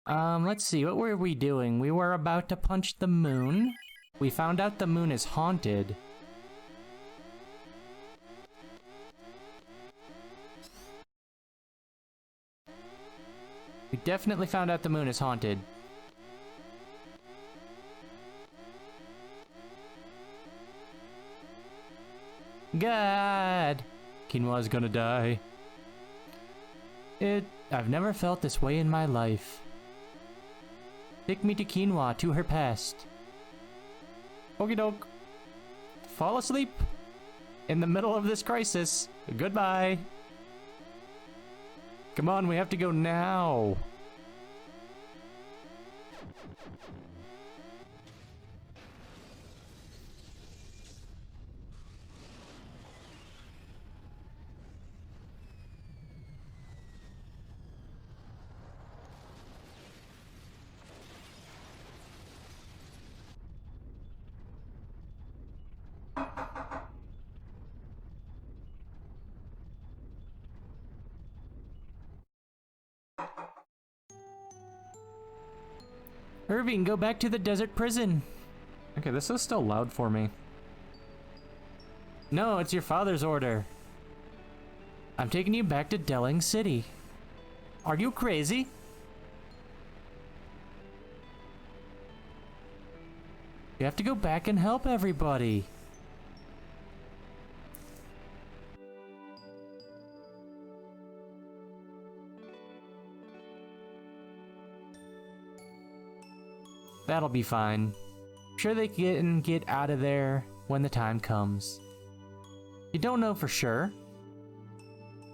Let's see, what were we doing? We were about to punch the moon. We found out the moon is haunted. We definitely found out the moon is haunted. God! Quinoa's gonna die. I've never felt this way in my life. Take me to Quinoa, to her past. Okie doke. Fall asleep in the middle of this crisis. Goodbye. Come on, we have to go now. Irving, go back to the desert prison. Okay, this is still loud for me. No, it's your father's order. I'm taking you back to Delling City. Are you crazy? You have to go back and help everybody. That'll be fine. I'm sure they can get out of there when the time comes. You don't know for sure.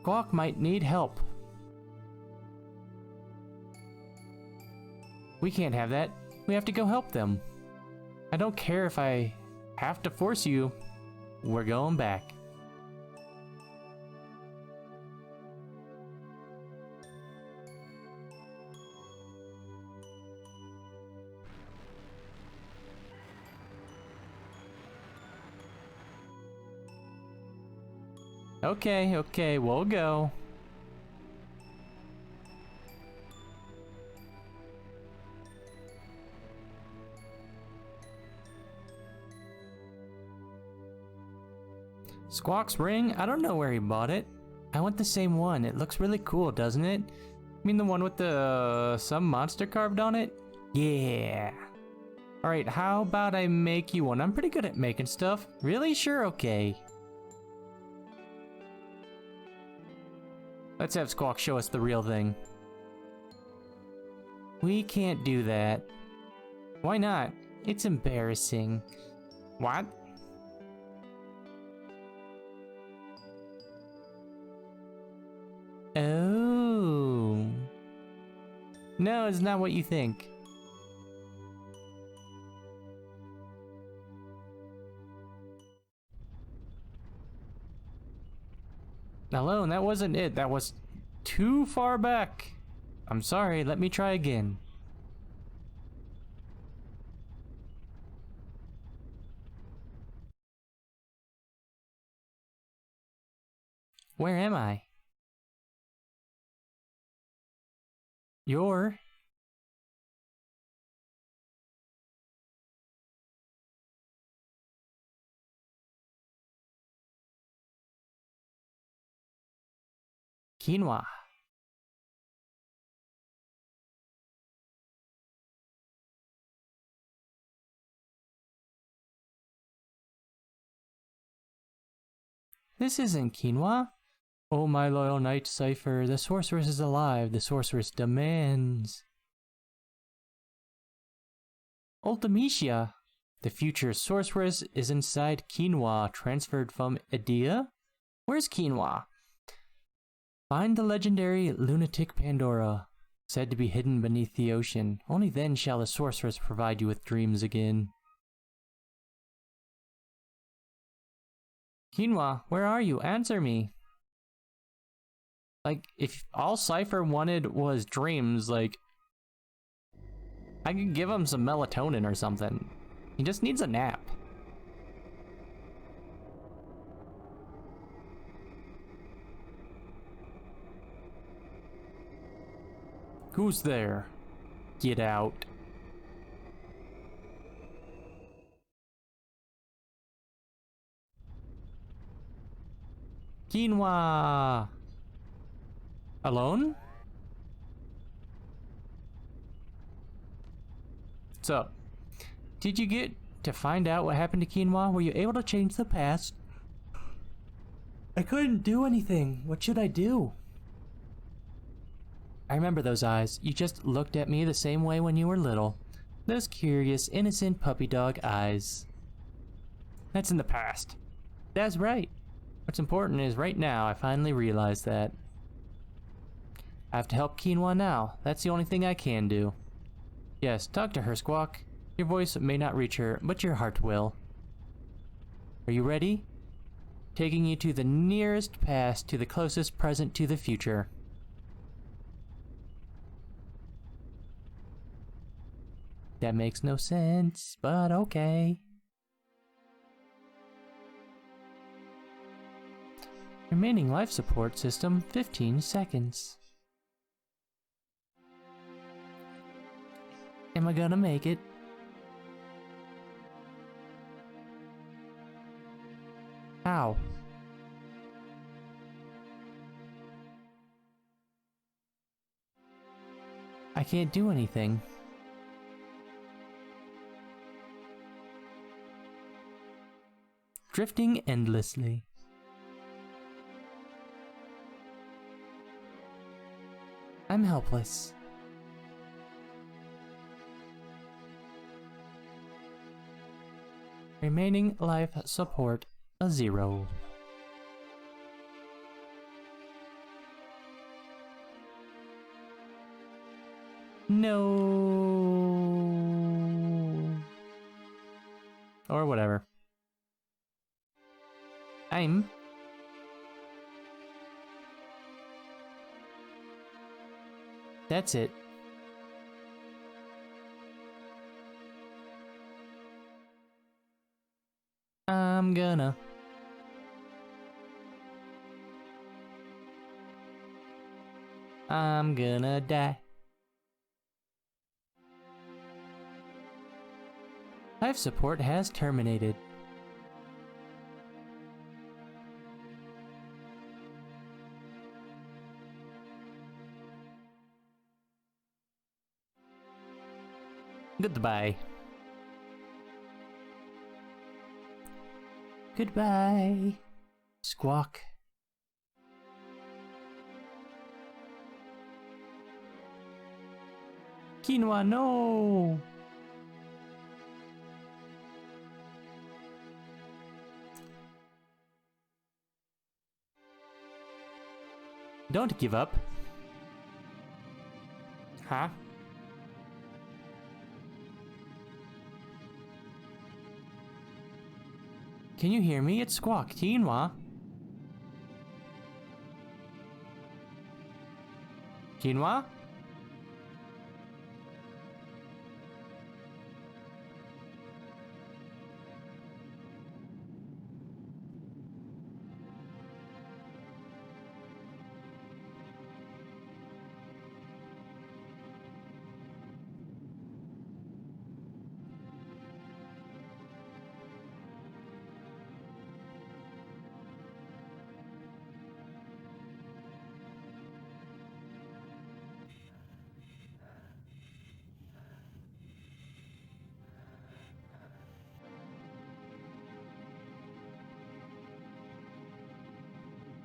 Squawk might need help. We can't have that. We have to go help them. I don't care if I have to force you. We're going back. Okay, we'll go. Squawk's ring? I don't know where he bought it. I want the same one. It looks really cool, doesn't it? I mean the one with the some monster carved on it? Yeah. Alright, how about I make you one? I'm pretty good at making stuff. Really? Sure, okay. Let's have Squawk show us the real thing. We can't do that. Why not? It's embarrassing. What? Oh. No, it's not what you think. Hello, and that wasn't it. That was too far back. I'm sorry, let me try again. Where am I? You're... Quinoa. This isn't Quinoa. Oh, my loyal knight Cypher, the sorceress is alive. The sorceress demands. Ultimecia. The future sorceress is inside Quinoa, transferred from Edea? Where's Quinoa? Find the legendary lunatic Pandora, said to be hidden beneath the ocean. Only then shall the sorceress provide you with dreams again. Quinoa, where are you? Answer me. Like, if all Cypher wanted was dreams, like, I could give him some melatonin or something. He just needs a nap. Who's there? Get out. Quinoa! Alone? So, did you get to find out what happened to Quinoa? Were you able to change the past? I couldn't do anything. What should I do? I remember those eyes. You just looked at me the same way when you were little. Those curious, innocent puppy dog eyes. That's in the past. That's right. What's important is right now I finally realized that. I have to help Quinoa now. That's the only thing I can do. Yes, talk to her, Squawk. Your voice may not reach her, but your heart will. Are you ready? Taking you to the nearest past to the closest present to the future. That makes no sense, but okay. Remaining life support system, 15 seconds. Am I gonna make it? How? I can't do anything. Drifting endlessly. I'm helpless. Remaining life support, a 0. No. Or whatever. That's it. I'm gonna die. Life support has terminated. Goodbye. Goodbye, Squawk. Quinoa, no! Don't give up. Huh? Can you hear me? It's Squawk. Quinoa. Quinoa?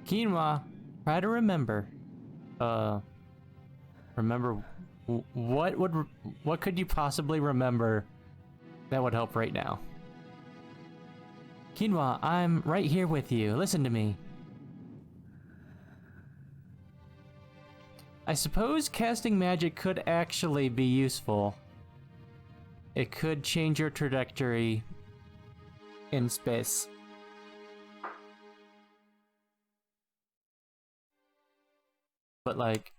Quinoa, try to remember. Remember what could you possibly remember that would help right now? Quinoa, I'm right here with you. Listen to me. I suppose casting magic could actually be useful. It could change your trajectory in space. But like...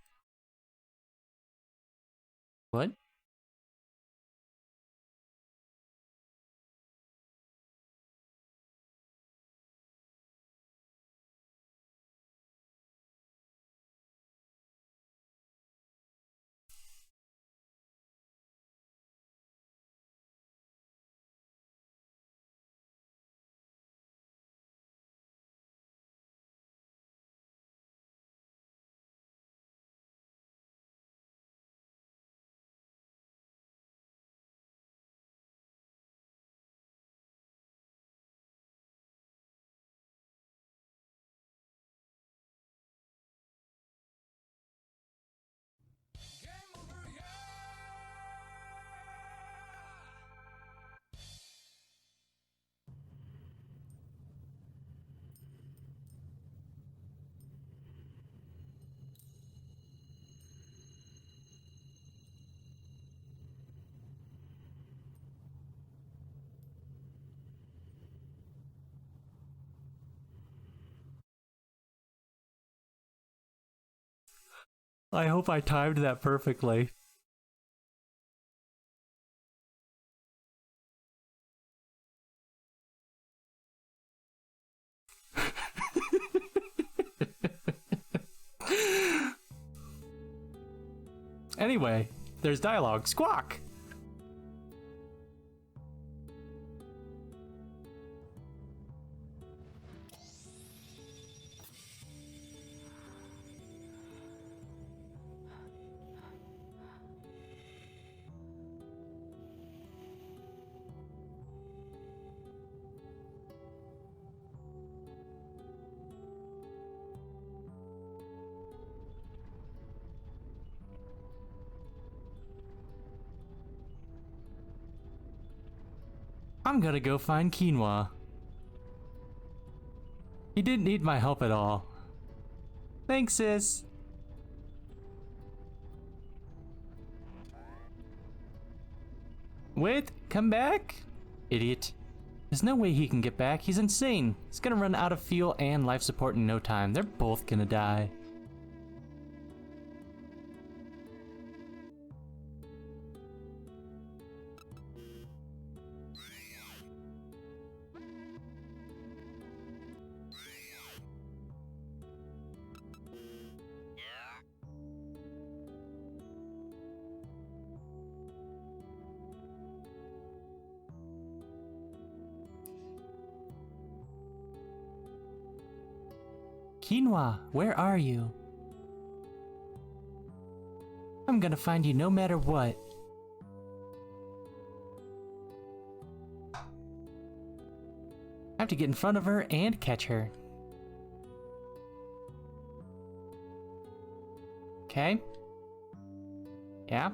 What? I hope I timed that perfectly. Anyway, there's dialogue. Squawk! I'm gonna go find Quinoa. He didn't need my help at all. Thanks, sis. Wait, come back? Idiot. There's no way he can get back. He's insane. He's gonna run out of fuel and life support in no time. They're both gonna die. Quinoa, where are you? I'm gonna find you no matter what. I have to get in front of her and catch her. Okay. Yeah.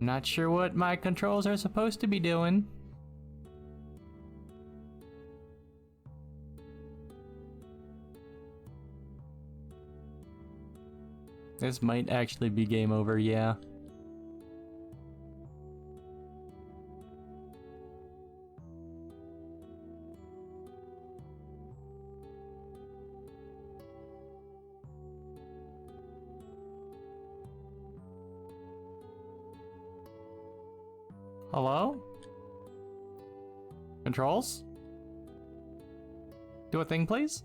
Not sure what my controls are supposed to be doing. This might actually be game over, yeah. Hello? Controls? Do a thing, please?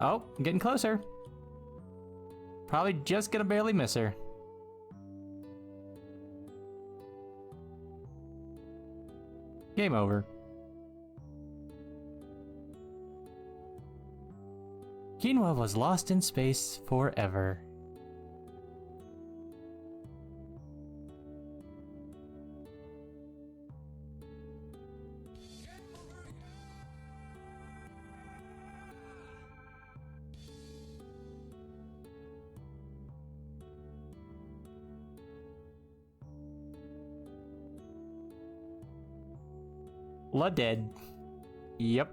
Oh, I'm getting closer. Probably just gonna barely miss her. Game over. Quinoa was lost in space forever. La dead. Yep.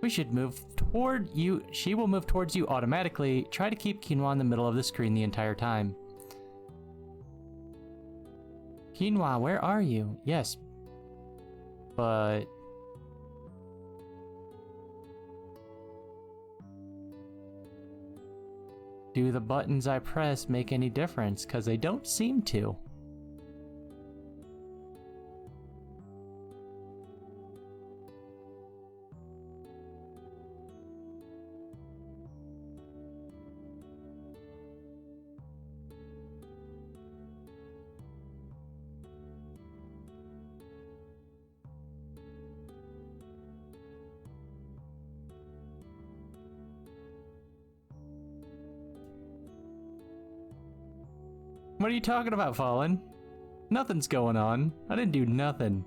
We should move toward you. She will move towards you automatically. Try to keep Quinoa in the middle of the screen the entire time. Quinoa, where are you? Yes. But... do the buttons I press make any difference? Because they don't seem to. What are you talking about, Fallen? Nothing's going on. I didn't do nothing.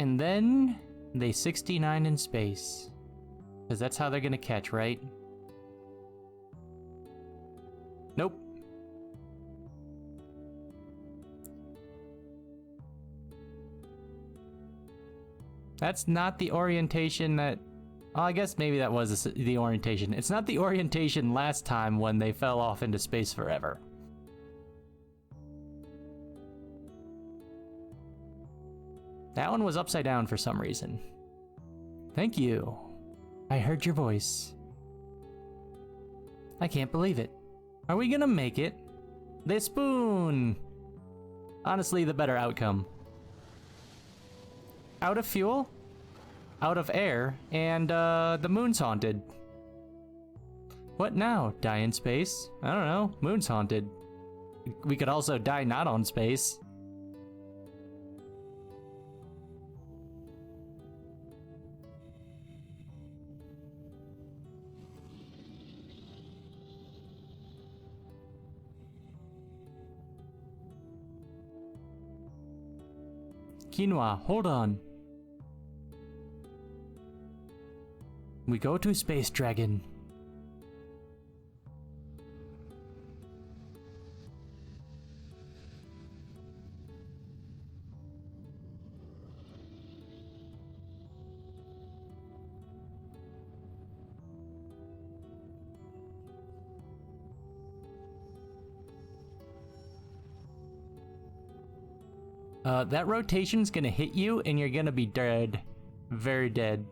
And then they 69 in space. Because that's how they're gonna catch, right? Nope. That's not the orientation that... Well, I guess maybe that was the orientation. It's not the orientation last time when they fell off into space forever. That one was upside down for some reason. Thank you. I heard your voice. I can't believe it. Are we gonna make it? The spoon! Honestly, the better outcome. Out of fuel, out of air, and the moon's haunted. What now? Die in space? I don't know. Moon's haunted. We could also die not on space. Quinoa, hold on. We go to Space Dragon. That rotation's gonna hit you and you're gonna be dead. Very dead.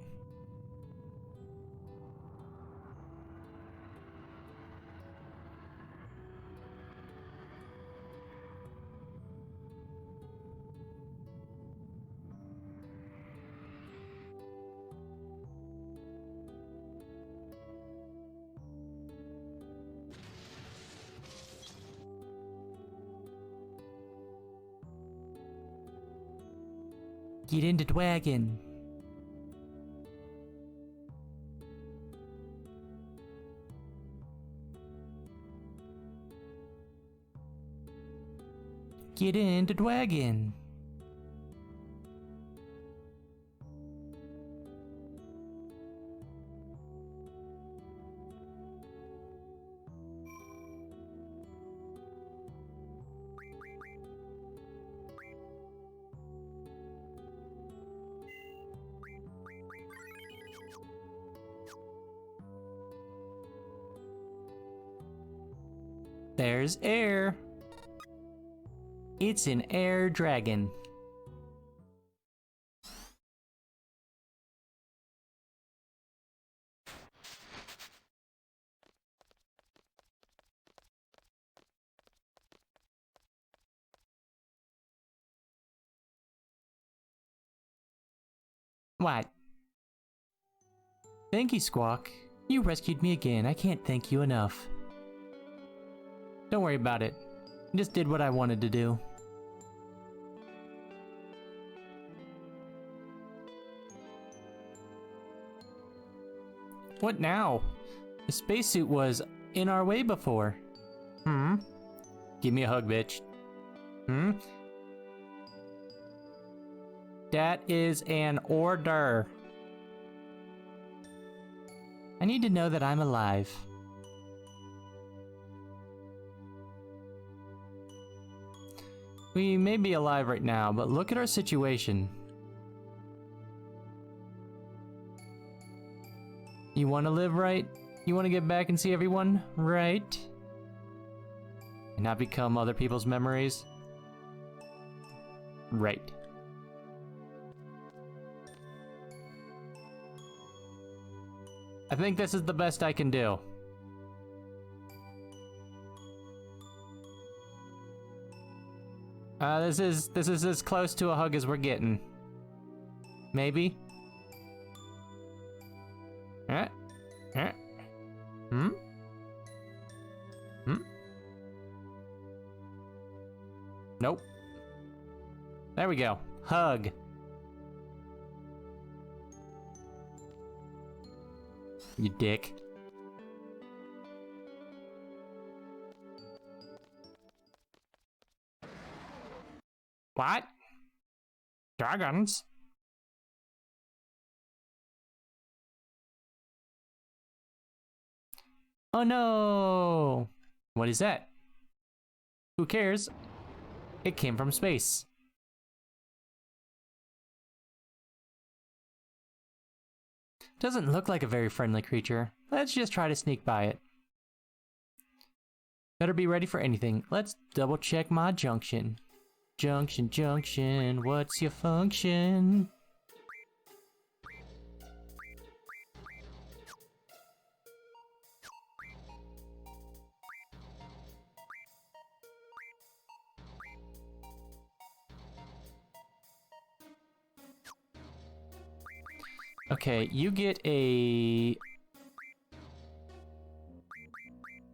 Get into the wagon. Get into the wagon. There's air. It's an air dragon. What? Thank you, Squawk. You rescued me again. I can't thank you enough. Don't worry about it. I just did what I wanted to do. What now? The spacesuit was in our way before. Give me a hug, bitch. That is an order. I need to know that I'm alive. We may be alive right now, but look at our situation. You want to live right? You want to get back and see everyone, right? And not become other people's memories? Right. I think this is the best I can do. This is as close to a hug as we're getting. Maybe. Nope. There we go. Hug. You dick. What? Dragons? Oh no! What is that? Who cares? It came from space. Doesn't look like a very friendly creature. Let's just try to sneak by it. Better be ready for anything. Let's double check my junction. Junction, what's your function? Okay, you get a...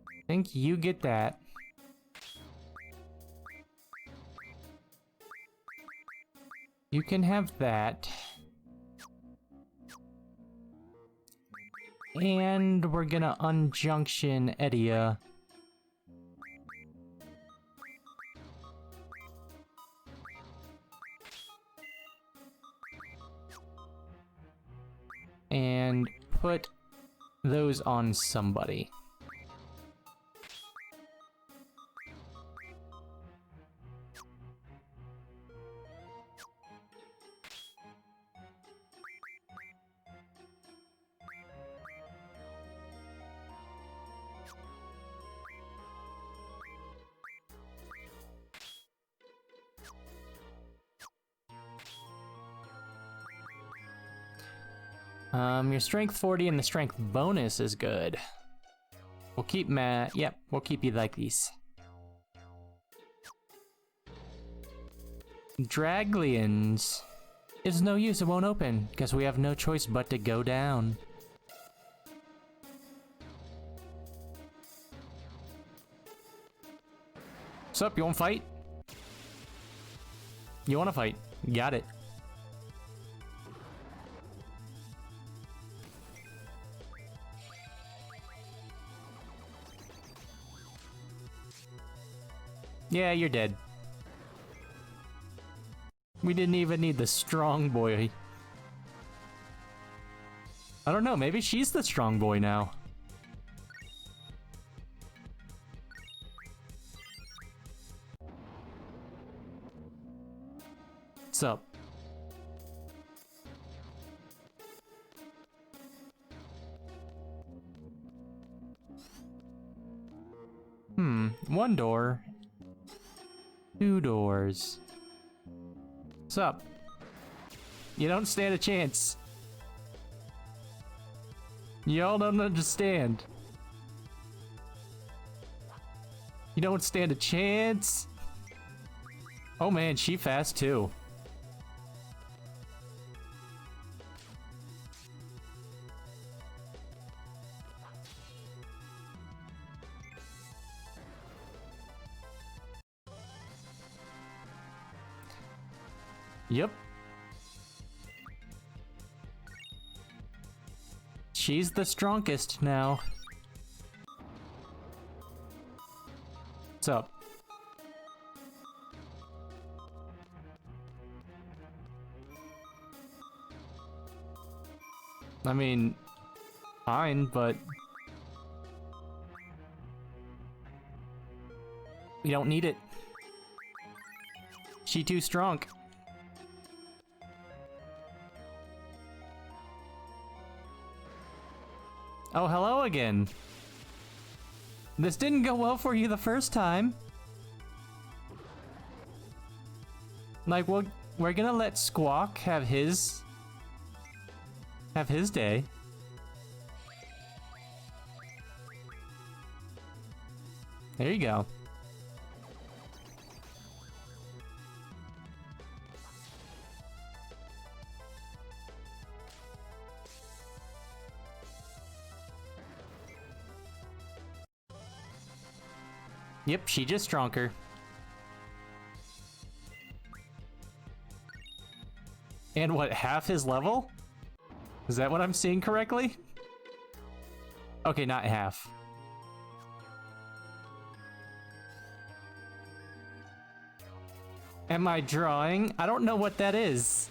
I think you get that. You can have that. And we're gonna unjunction Edia. And put those on somebody. Your strength 40 and the strength bonus is good. We'll keep yep, we'll keep you like these. Draglions. It's no use, it won't open, because we have no choice but to go down. Sup, you wanna fight? You wanna fight? Got it. Yeah, you're dead. We didn't even need the strong boy. I don't know, maybe she's the strong boy now. What's up? One door. Two doors. What's up? You don't stand a chance. Y'all don't understand. You don't stand a chance. Oh man, she fast too. Yep. She's the strongest now. What's up? I mean, fine, but we don't need it. She too strong. Oh, hello again. This didn't go well for you the first time. Like, we're gonna let Squawk have his day. There you go. Yep, she just stronger. And what, half his level? Is that what I'm seeing correctly? Okay, not half. Am I drawing? I don't know what that is.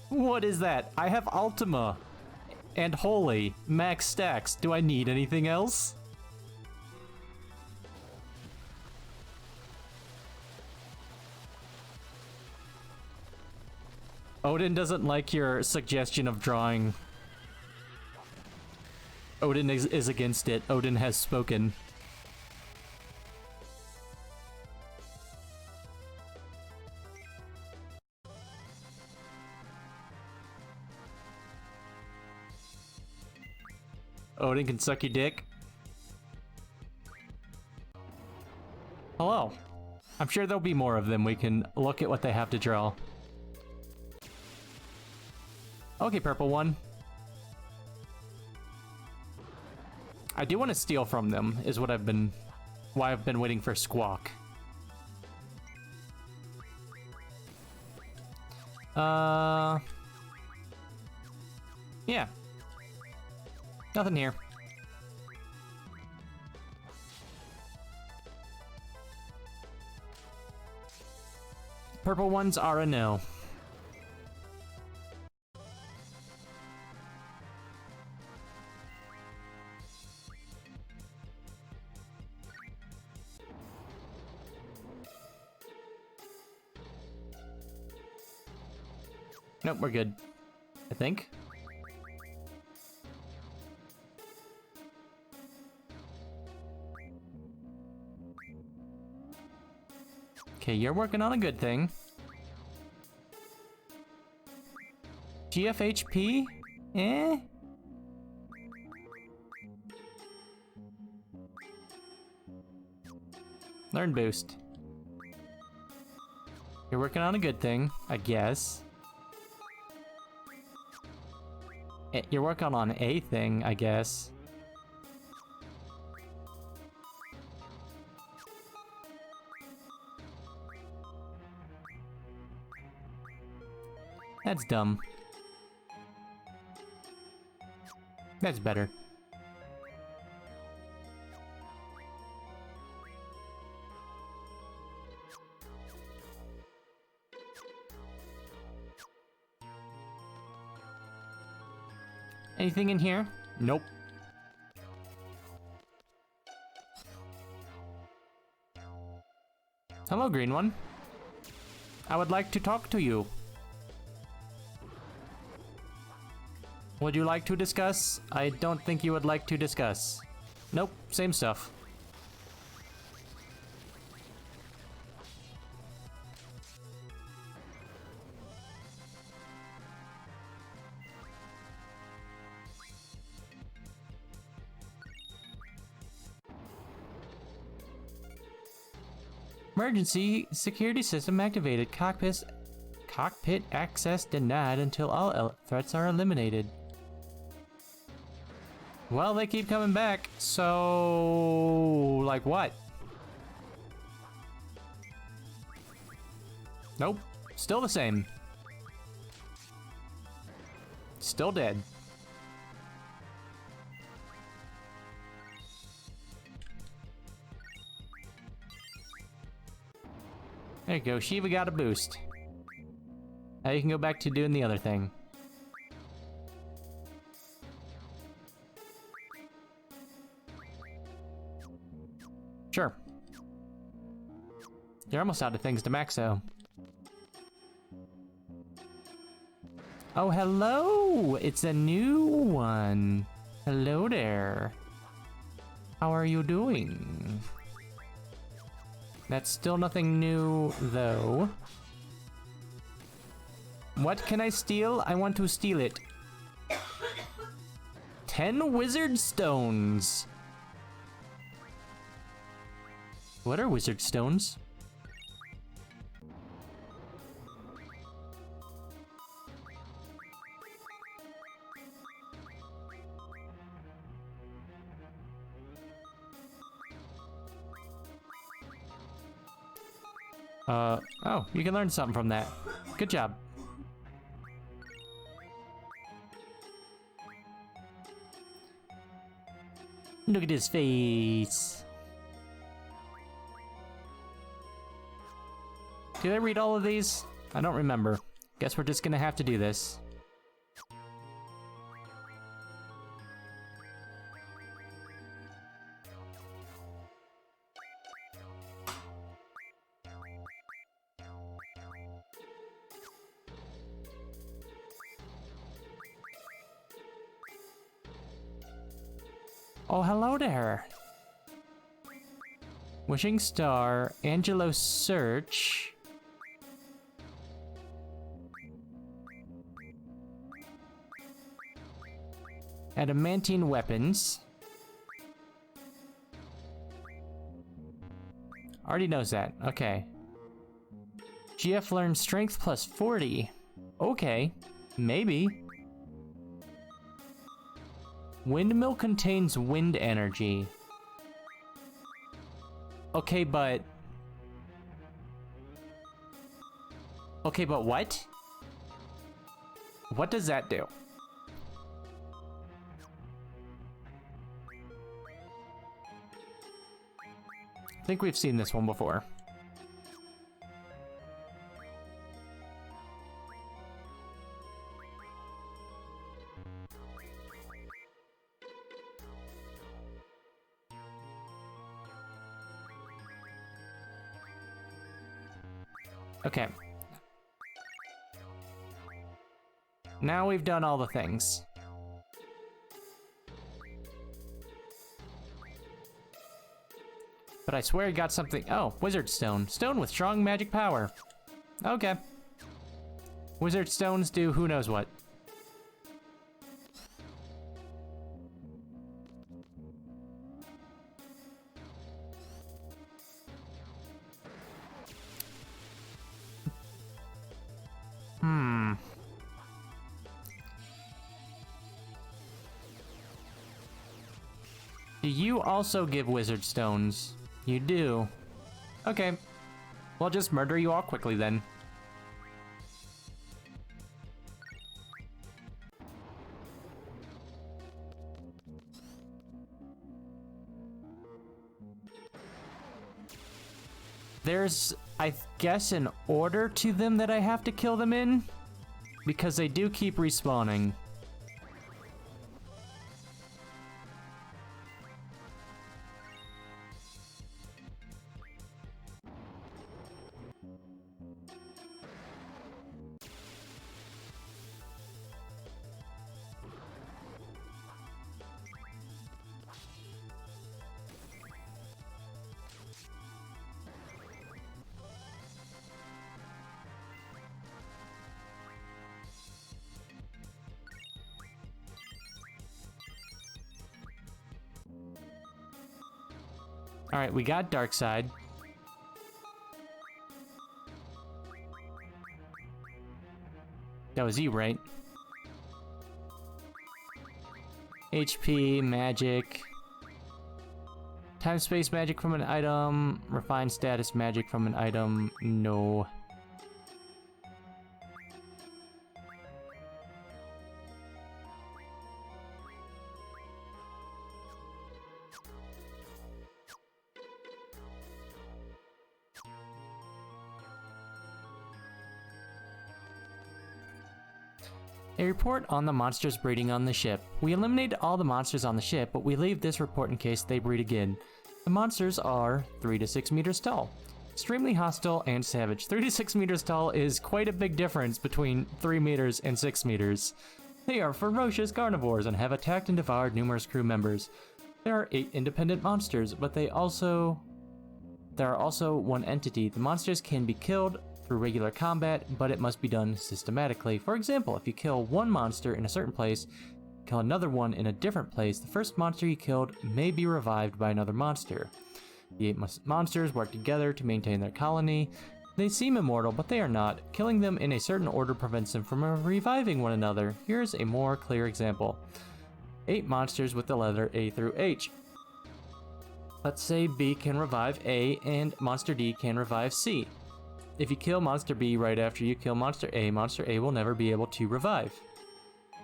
What is that? I have Ultima. And holy, max stacks. Do I need anything else? Odin doesn't like your suggestion of drawing. Odin is against it. Odin has spoken. Odin can suck your dick. Hello. I'm sure there'll be more of them. We can look at what they have to draw. Okay, purple one. I do want to steal from them, is what why I've been waiting for Squawk. Yeah. Nothing here. Purple ones are a no. Nope, we're good. I think. Okay, you're working on a good thing. GFHP? Eh? Learn boost. You're working on a good thing, I guess. You're working on a thing, I guess. That's dumb. That's better. Anything in here? Nope. Hello, green one. I would like to talk to you. Would you like to discuss? I don't think you would like to discuss. Nope, same stuff. Emergency security system activated. Cockpit access denied until all threats are eliminated. Well, they keep coming back, so... like what? Nope. Still the same. Still dead. There you go, Shiva got a boost. Now you can go back to doing the other thing. Sure. You're almost out of things to max though. Oh, hello! It's a new one. Hello there. How are you doing? That's still nothing new, though. What can I steal? I want to steal it. 10 wizard stones. What are wizard stones? Oh, you can learn something from that. Good job. Look at his face. Did I read all of these? I don't remember. Guess we're just gonna have to do this. Oh, hello there. Wishing Star, Angelo Search. Adamantine weapons. Already knows that. Okay. GF learns strength plus 40. Okay. Maybe. Windmill contains wind energy. Okay, but... Okay, but what? What does that do? I think we've seen this one before. Okay. Now we've done all the things. But I swear I got something. Oh, Wizard Stone. Stone with strong magic power. Okay. Wizard Stones do who knows what. Do you also give Wizard Stones? You do. Okay. We'll just murder you all quickly then. There's, I guess, an order to them that I have to kill them in, because they do keep respawning. Alright, we got Darkside. That was you, right? HP, magic. Time space magic from an item. Refined status magic from an item. No. A report on the monsters breeding on the ship. We eliminated all the monsters on the ship, but we leave this report in case they breed again. The monsters are 3 to 6 meters tall. Extremely hostile and savage. 3 to 6 meters tall is quite a big difference between 3 meters and 6 meters. They are ferocious carnivores and have attacked and devoured numerous crew members. There are 8 independent monsters, but there are also one entity. The monsters can be killed through regular combat, but it must be done systematically. For example, if you kill one monster in a certain place, kill another one in a different place, the first monster you killed may be revived by another monster. The 8 monsters work together to maintain their colony. They seem immortal, but they are not. Killing them in a certain order prevents them from reviving one another. Here's a more clear example. 8 monsters with the letter A through H. Let's say B can revive A and Monster D can revive C. If you kill Monster B right after you kill Monster A will never be able to revive.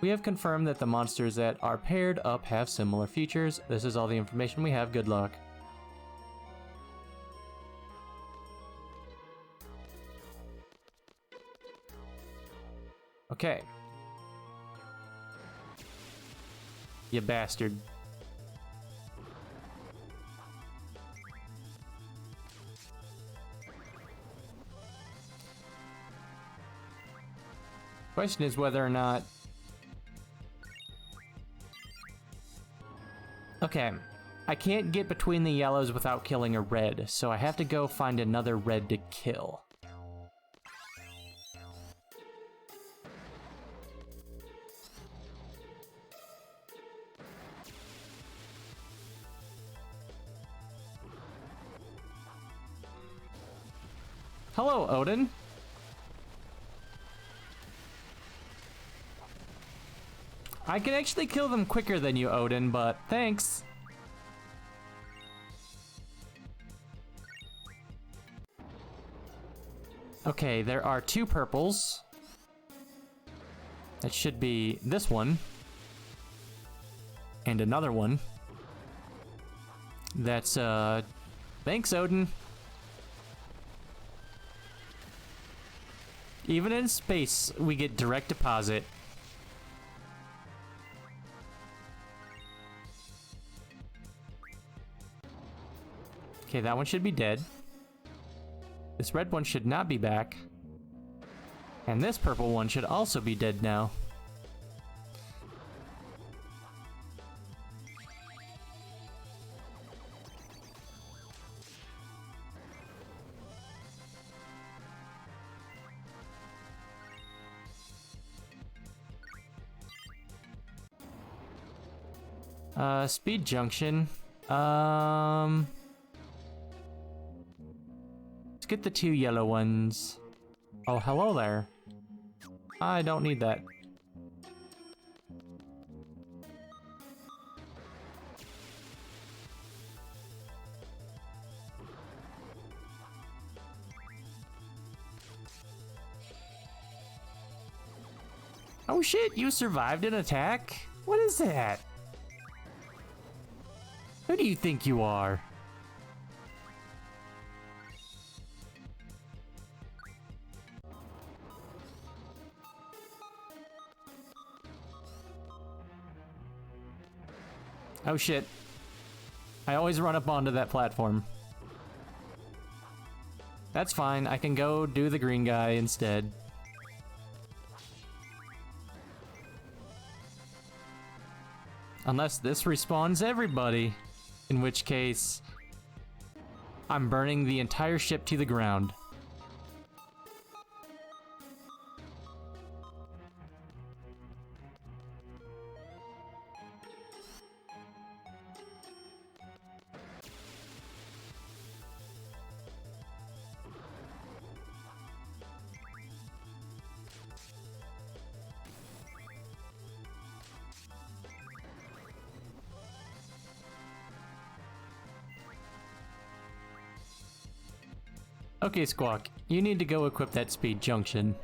We have confirmed that the monsters that are paired up have similar features. This is all the information we have. Good luck. Okay. You bastard. Question is whether or not... Okay. Okay. I can't get between the yellows without killing a red, so I have to go find another red to kill. Hello, Odin. I can actually kill them quicker than you, Odin, but thanks. Okay, there are 2 purples. That should be this one. And another one. That's, thanks, Odin. Even in space, we get direct deposit. Okay, that one should be dead. This red one should not be back. And this purple one should also be dead now. Speed junction. Let's get the 2 yellow ones. Oh, hello there. I don't need that. Oh shit, you survived an attack? What is that? Who do you think you are? Oh shit. I always run up onto that platform. That's fine, I can go do the green guy instead. Unless this respawns everybody. In which case, I'm burning the entire ship to the ground. Okay, Squawk, you need to go equip that speed junction.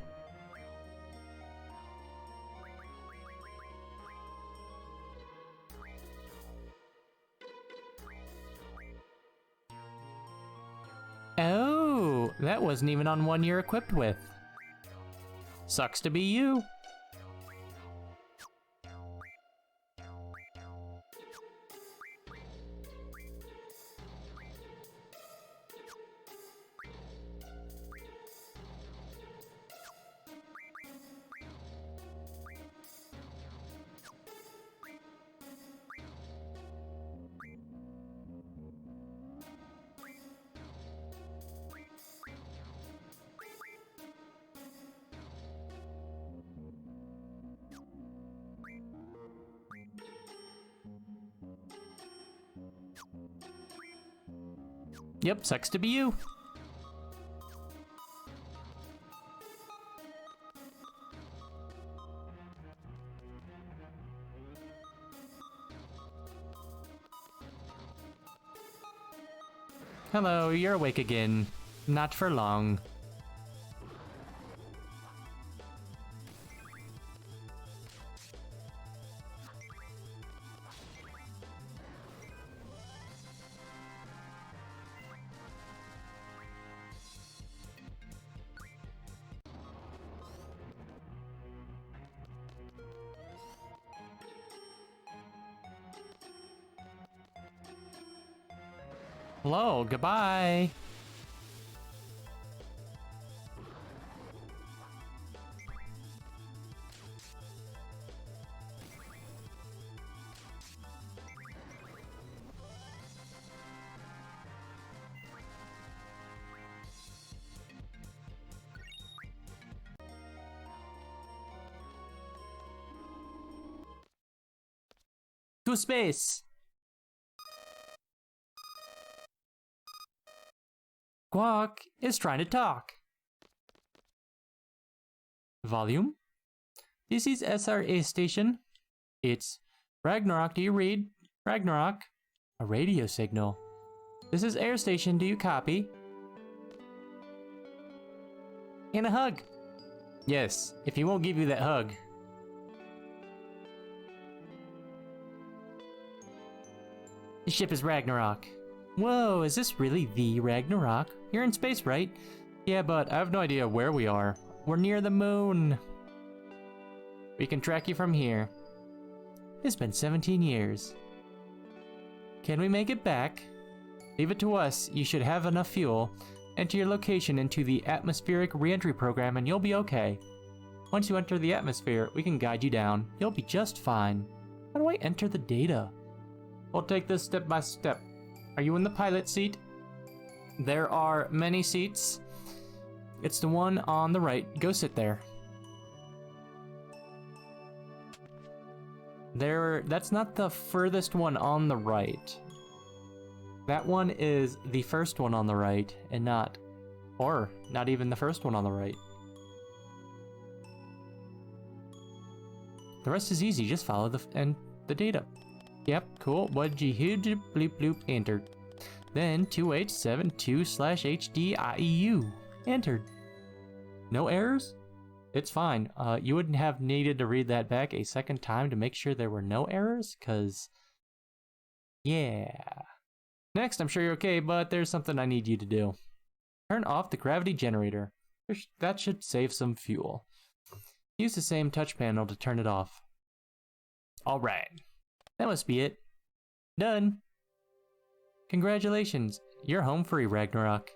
Oh, that wasn't even on one you're equipped with. Sucks to be you. Yep, sucks to be you. Hello, you're awake again. Not for long. Hello, goodbye. To space! Squawk is trying to talk. Volume? This is SRA station. It's Ragnarok, do you read? Ragnarok? A radio signal. This is air station, do you copy? And a hug. Yes, if he won't give you that hug. The ship is Ragnarok. Whoa, is this really the Ragnarok? You're in space, right? Yeah, but I have no idea where we are. We're near the moon. We can track you from here. It's been 17 years. Can we make it back? Leave it to us. You should have enough fuel. Enter your location into the atmospheric reentry program and you'll be okay. Once you enter the atmosphere, we can guide you down. You'll be just fine. How do I enter the data? We'll take this step by step. Are you in the pilot seat? There are many seats. It's the one on the right. Go sit there. That's not the furthest one on the right. That one is the first one on the right, and not even the first one on the right. The rest is easy, just follow the data. Yep, cool. What did you hear? Bloop bloop, entered. Then 2872/HDIEU. Entered. No errors? It's fine. You wouldn't have needed to read that back a second time to make sure there were no errors, cause yeah. Next, I'm sure you're okay, but there's something I need you to do. Turn off the gravity generator. That should save some fuel. Use the same touch panel to turn it off. Alright. That must be it. Done. Congratulations. You're home free, Ragnarok.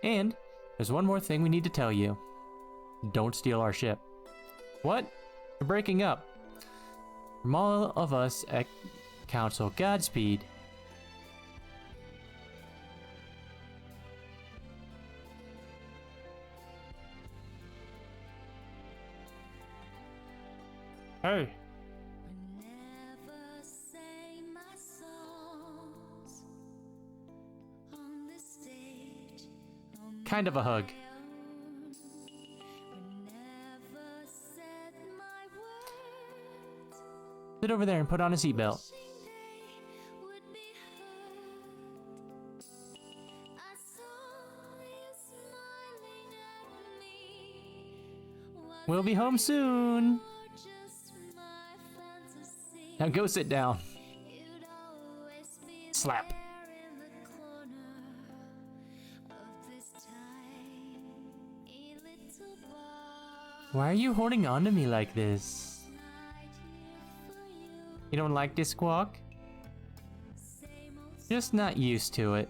And there's one more thing we need to tell you. Don't steal our ship. What? You're breaking up. From all of us at Council, Godspeed. Hey. Kind of a hug. Sit over there and put on a seatbelt. We'll be home soon. Now go sit down. Slap. Why are you holding on to me like this? You don't like this, Squawk? Just not used to it.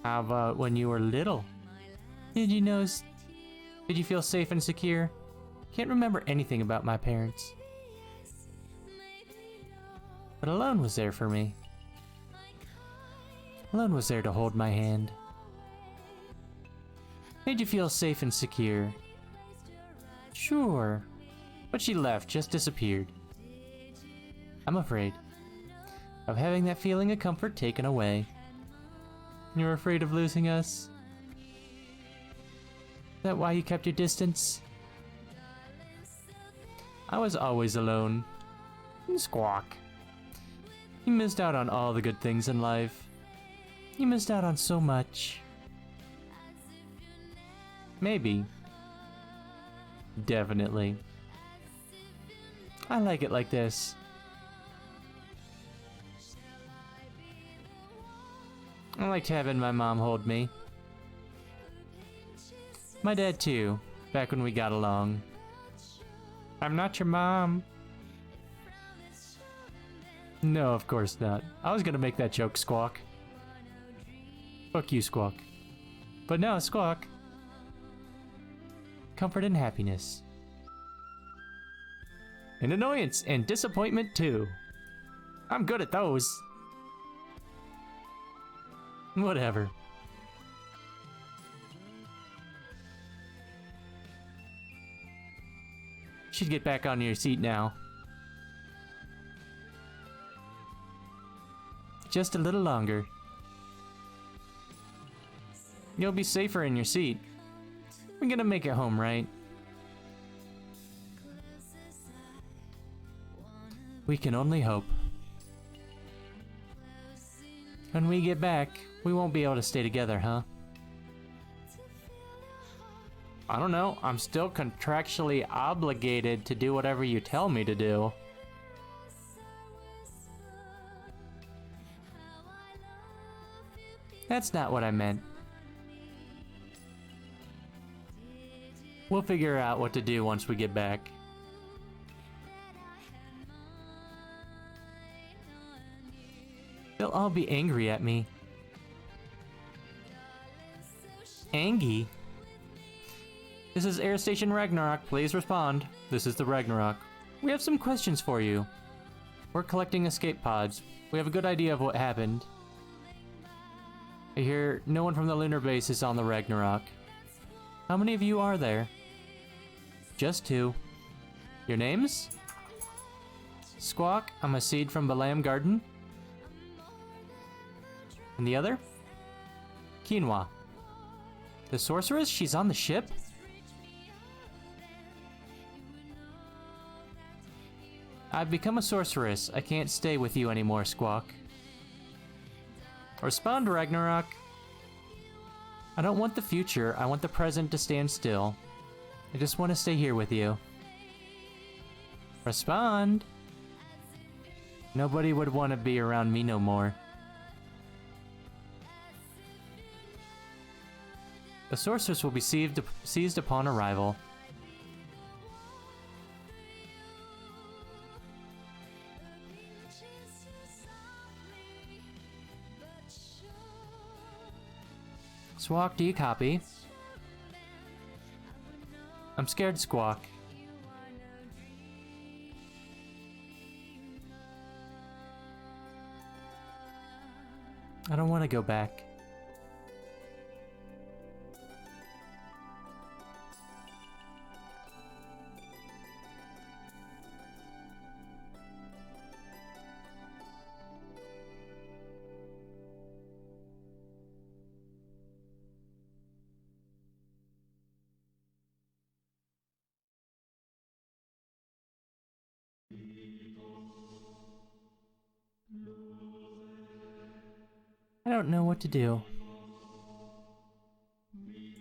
How about when you were little? Did you feel safe and secure? Can't remember anything about my parents. But Alone was there for me. Alone was there to hold my hand. Made you feel safe and secure. Sure. But she left, just disappeared. I'm afraid of having that feeling of comfort taken away. You're afraid of losing us? Is that why you kept your distance? I was always alone. Squawk. You missed out on all the good things in life. You missed out on so much. Maybe. Definitely. I like it like this. I liked having my mom hold me. My dad too, back when we got along. I'm not your mom. No, of course not. I was gonna make that joke, Squawk. Fuck you, Squawk. But no, Squawk. Comfort and happiness. And annoyance and disappointment too. I'm good at those. Whatever. Should get back on your seat now. just a little longer. You'll be safer in your seat. We're gonna make it home, right? We can only hope. When we get back, we won't be able to stay together, huh? I don't know. I'm still contractually obligated to do whatever you tell me to do. That's not what I meant. We'll figure out what to do once we get back. They'll all be angry at me. Angie? This is Air Station Ragnarok. Please respond. This is the Ragnarok. We have some questions for you. We're collecting escape pods. We have a good idea of what happened. I hear no one from the lunar base is on the Ragnarok. How many of you are there? Just 2. Your names? Squawk, I'm a seed from Balam Garden. And the other? Quinoa. The sorceress? She's on the ship? I've become a sorceress. I can't stay with you anymore, Squawk. Respond, Ragnarok. I don't want the future. I want the present to stand still. I just want to stay here with you. Respond. Nobody would want to be around me no more. The sorceress will be seized upon arrival. Squawk, do you copy? I'm scared, Squawk. I don't want to go back. I don't know what to do.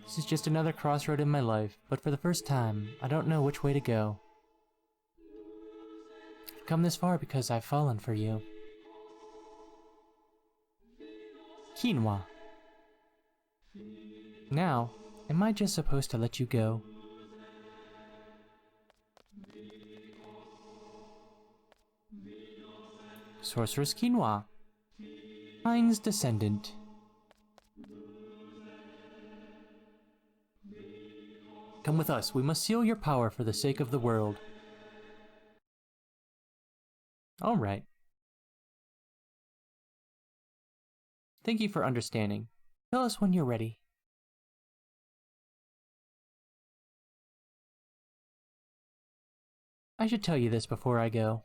This is just another crossroad in my life, but for the first time, I don't know which way to go. I've come this far because I've fallen for you. Quinoa. Now, am I just supposed to let you go? Sorceress Quinoa. Hein's descendant. Come with us. We must seal your power for the sake of the world. All right. Thank you for understanding. Tell us when you're ready. I should tell you this before I go.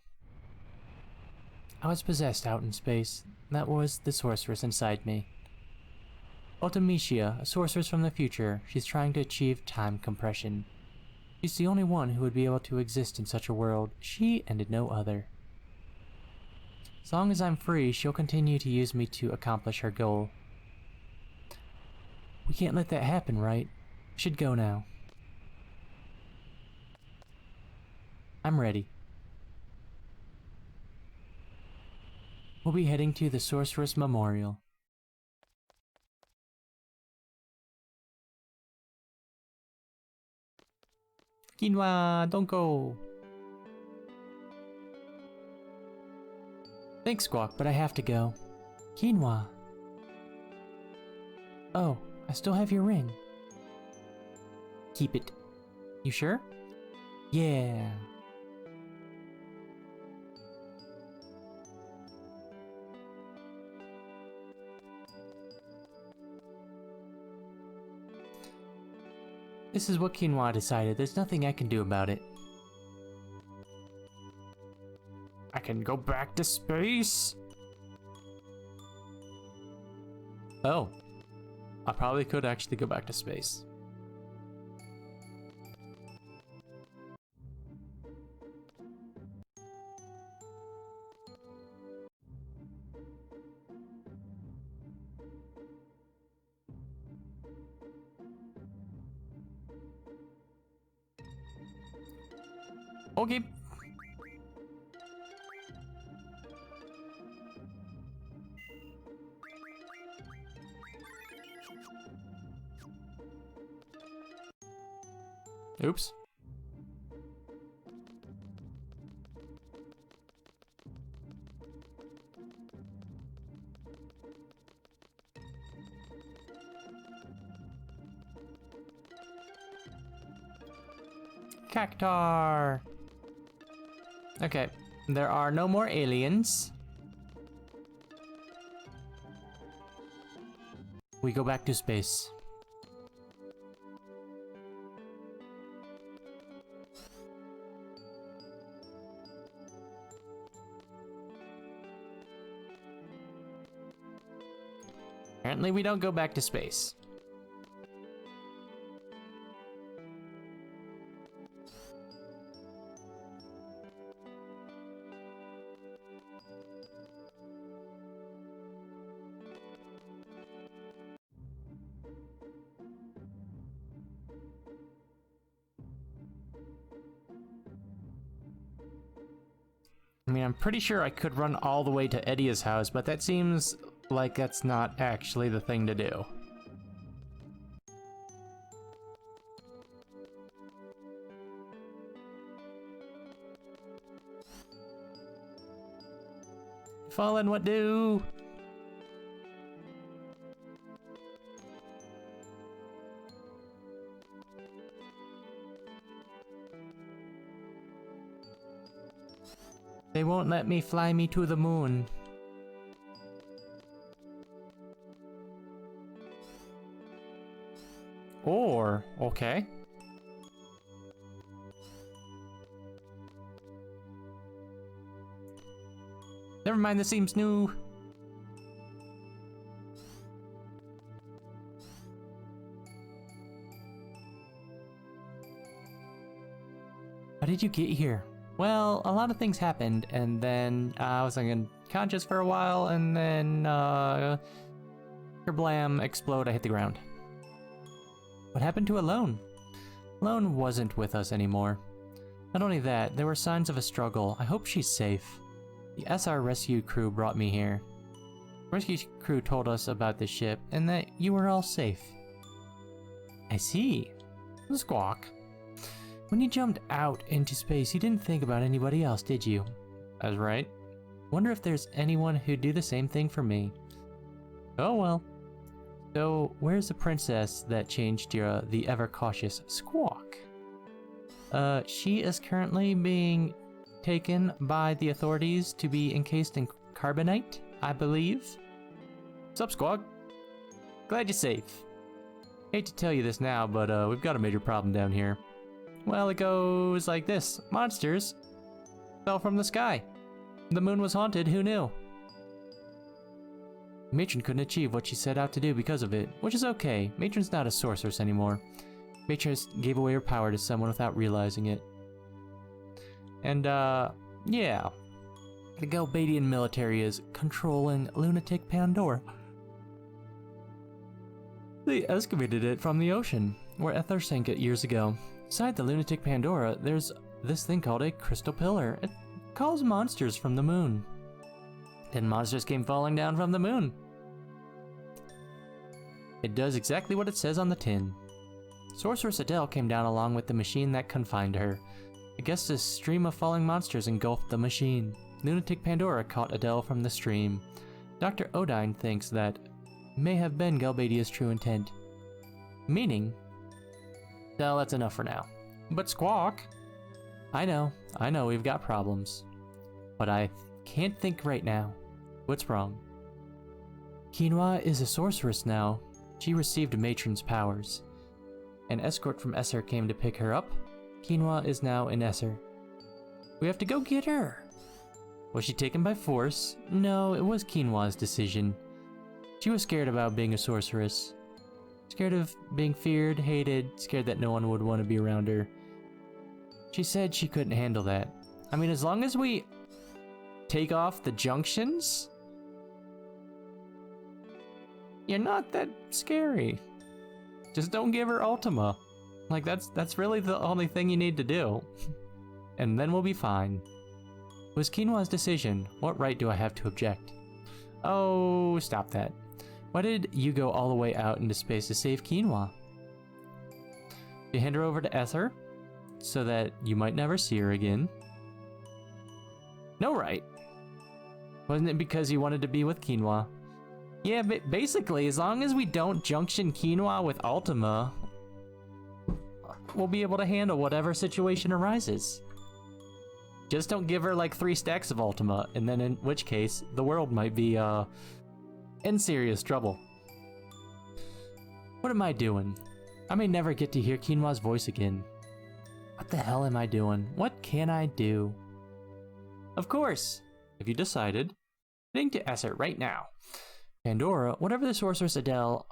I was possessed out in space. That was the sorceress inside me. Ultimecia, a sorceress from the future, she's trying to achieve time compression. She's the only one who would be able to exist in such a world, she and no other. As long as I'm free, she'll continue to use me to accomplish her goal. We can't let that happen, right? I should go now. I'm ready. We'll be heading to the Sorceress Memorial. Quinoa, don't go! Thanks, Squawk, but I have to go. Quinoa. Oh, I still have your ring. Keep it. You sure? Yeah. This is what Quinoa decided. There's nothing I can do about it. I can go back to space? Oh. I probably could actually go back to space. Okay. Oops. Cactar. Okay, there are no more aliens. We go back to space. Apparently we don't go back to space. I mean, I'm pretty sure I could run all the way to Edia's house, but that seems like that's not actually the thing to do. Fallen, what do? They won't let me fly me to the moon. Or, okay. Never mind, this seems new. How did you get here? Well, a lot of things happened, and then I was unconscious for a while, and then, kerblam, explode, I hit the ground. What happened to Alone? Alone wasn't with us anymore. Not only that, there were signs of a struggle. I hope she's safe. The SR rescue crew brought me here. The rescue crew told us about the ship, and that you were all safe. I see. Squawk. When you jumped out into space, you didn't think about anybody else, did you? I was right. Wonder if there's anyone who'd do the same thing for me. Oh well. So, where's the princess that changed the ever-cautious Squawk? She is currently being taken by the authorities to be encased in carbonite, I believe. Sup, Squawk? Glad you're safe. Hate to tell you this now, but we've got a major problem down here. Well, it goes like this. Monsters fell from the sky. The moon was haunted, who knew? Matron couldn't achieve what she set out to do because of it, which is okay. Matron's not a sorceress anymore. Matron just gave away her power to someone without realizing it. And, yeah. The Galbadian military is controlling lunatic Pandora. They excavated it from the ocean, where Ether sank it years ago. Inside the lunatic Pandora, there's this thing called a crystal pillar. It calls monsters from the moon. And monsters came falling down from the moon. It does exactly what it says on the tin. Sorceress Adele came down along with the machine that confined her. I guess this stream of falling monsters engulfed the machine. Lunatic Pandora caught Adele from the stream. Dr. Odine thinks that may have been Galbadia's true intent. Meaning... Well, that's enough for now. But Squawk! I know, we've got problems. But I can't think right now. What's wrong? Quinoa is a sorceress now. She received Matron's powers. An escort from Esser came to pick her up. Quinoa is now in Esser. We have to go get her! Was she taken by force? No, it was Quinoa's decision. She was scared about being a sorceress. Scared of being feared, hated, scared that no one would want to be around her. She said she couldn't handle that. I mean, as long as we take off the junctions, you're not that scary. Just don't give her Ultima. Like, that's really the only thing you need to do. And then we'll be fine. It was Quinoa's decision. What right do I have to object? Oh, stop that. Why did you go all the way out into space to save Quinoa? You hand her over to Ether, so that you might never see her again. No right. Wasn't it because you wanted to be with Quinoa? Yeah, but basically, as long as we don't junction Quinoa with Ultima, we'll be able to handle whatever situation arises. Just don't give her like 3 stacks of Ultima, and then in which case, the world might be, in serious trouble. What am I doing? I may never get to hear Quinoa's voice again. What the hell am I doing? What can I do? Of course, if you decided, heading to Esser right now. Pandora, whatever the Sorceress Adele,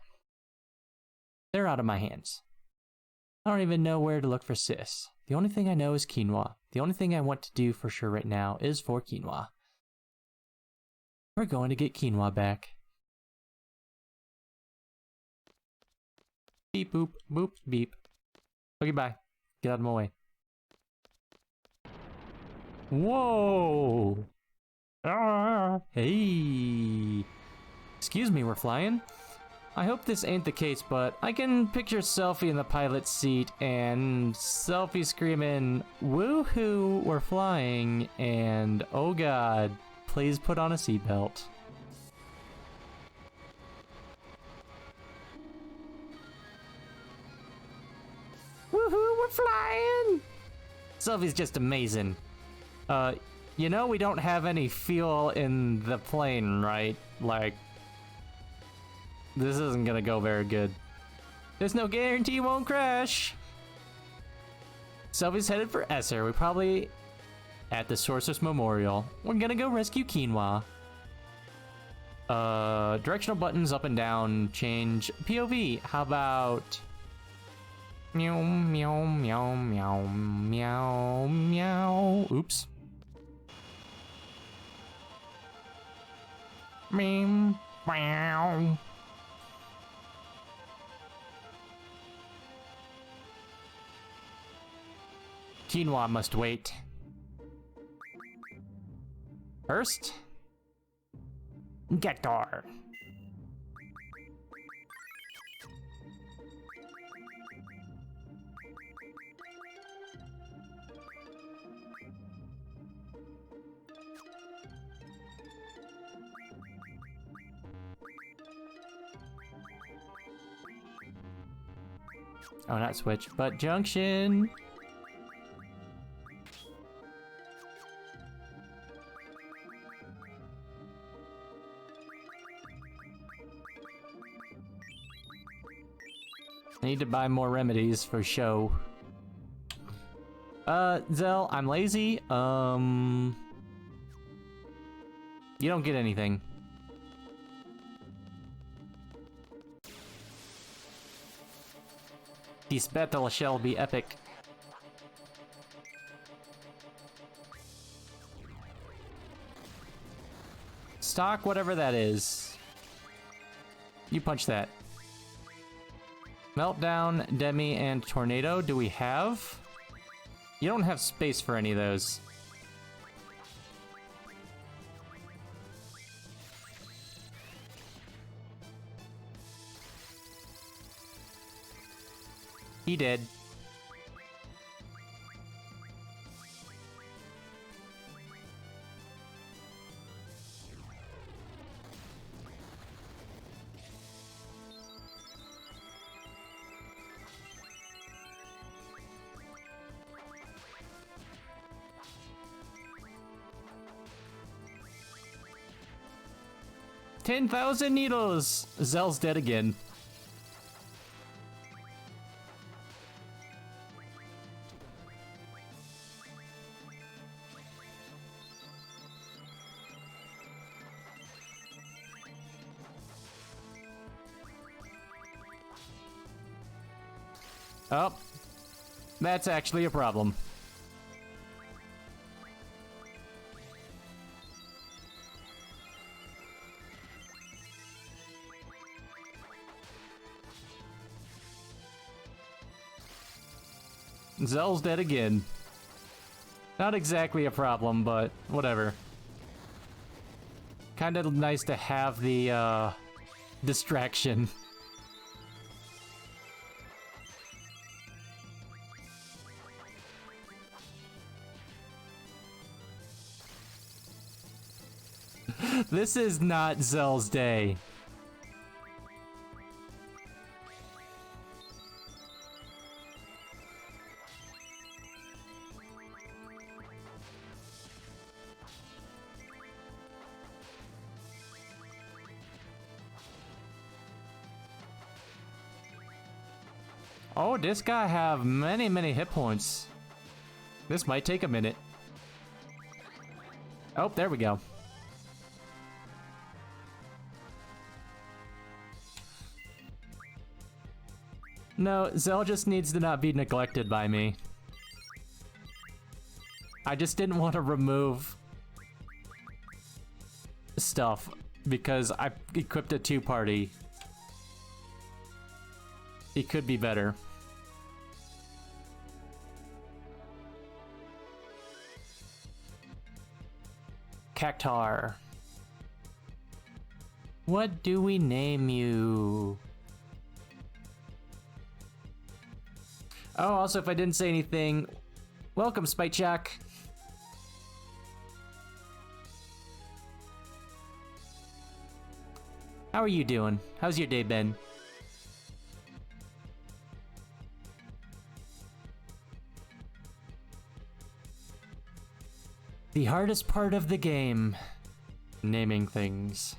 they're out of my hands. I don't even know where to look for Sis. The only thing I know is Quinoa. The only thing I want to do for sure right now is for Quinoa. We're going to get Quinoa back. Beep boop, boop, beep. Okay, bye. Get out of my way. Whoa! Ah, hey! Excuse me, we're flying? I hope this ain't the case, but I can picture Selfie in the pilot's seat and Selfie screaming, "Woohoo, we're flying," and oh god, please put on a seatbelt. Woohoo, we're flying! Selfie's just amazing. You know we don't have any fuel in the plane, right? Like, this isn't gonna go very good. There's no guarantee it won't crash. Selfie's headed for Esser. We're probably at the Sorceress Memorial. We're gonna go rescue Quinoa. Directional buttons up and down change POV. How about meow meow meow meow meow meow? Oops. Meow meow. Quinoa must wait. First, Gector. Oh, not switch, but junction. I need to buy more remedies for show. Zell, I'm lazy. You don't get anything. This battle shall be epic. Stock, whatever that is. You punch that. Meltdown, Demi, and Tornado, do we have? You don't have space for any of those. He did. $10,000 needles! Zell's dead again. Oh, that's actually a problem. Zell's dead again. Not exactly a problem, but whatever. Kind of nice to have the, distraction. This is not Zell's day. Oh, this guy have many, many hit points. This might take a minute. Oh, there we go. No, Zell just needs to not be neglected by me. I just didn't want to remove stuff because I equipped a two-party. It could be better. Cactar. What do we name you? Oh, also, if I didn't say anything, welcome, Spite Jack. How are you doing? How's your day been? The hardest part of the game, naming things.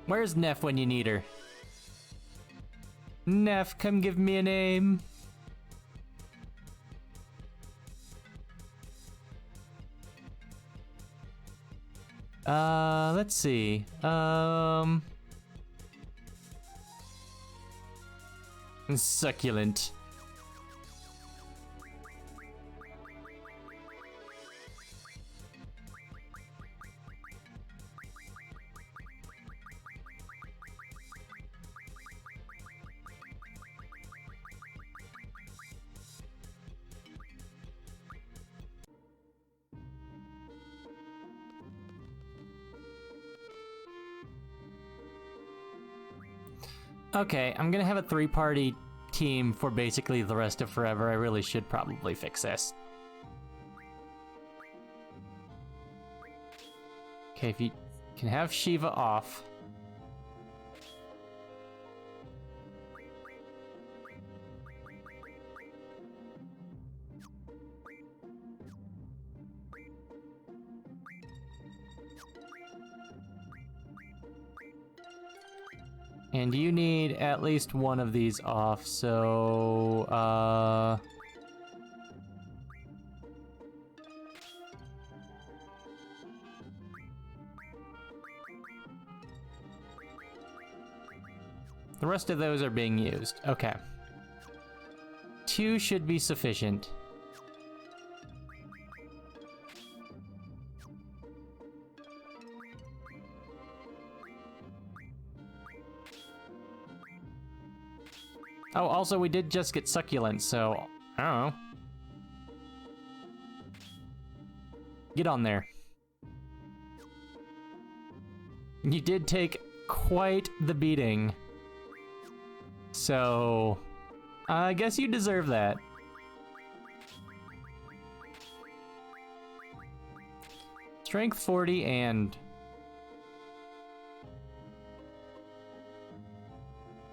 Where's Neff when you need her? Neff, come give me a name. Let's see. Succulent. Okay, I'm gonna have a three-party team for basically the rest of forever. I really should probably fix this. Okay, if you can have Shiva off. And you need at least one of these off, so, the rest of those are being used. Okay. 2 should be sufficient. Oh, also, we did just get succulent, so I don't know. Get on there. You did take quite the beating. So, I guess you deserve that. Strength 40 and...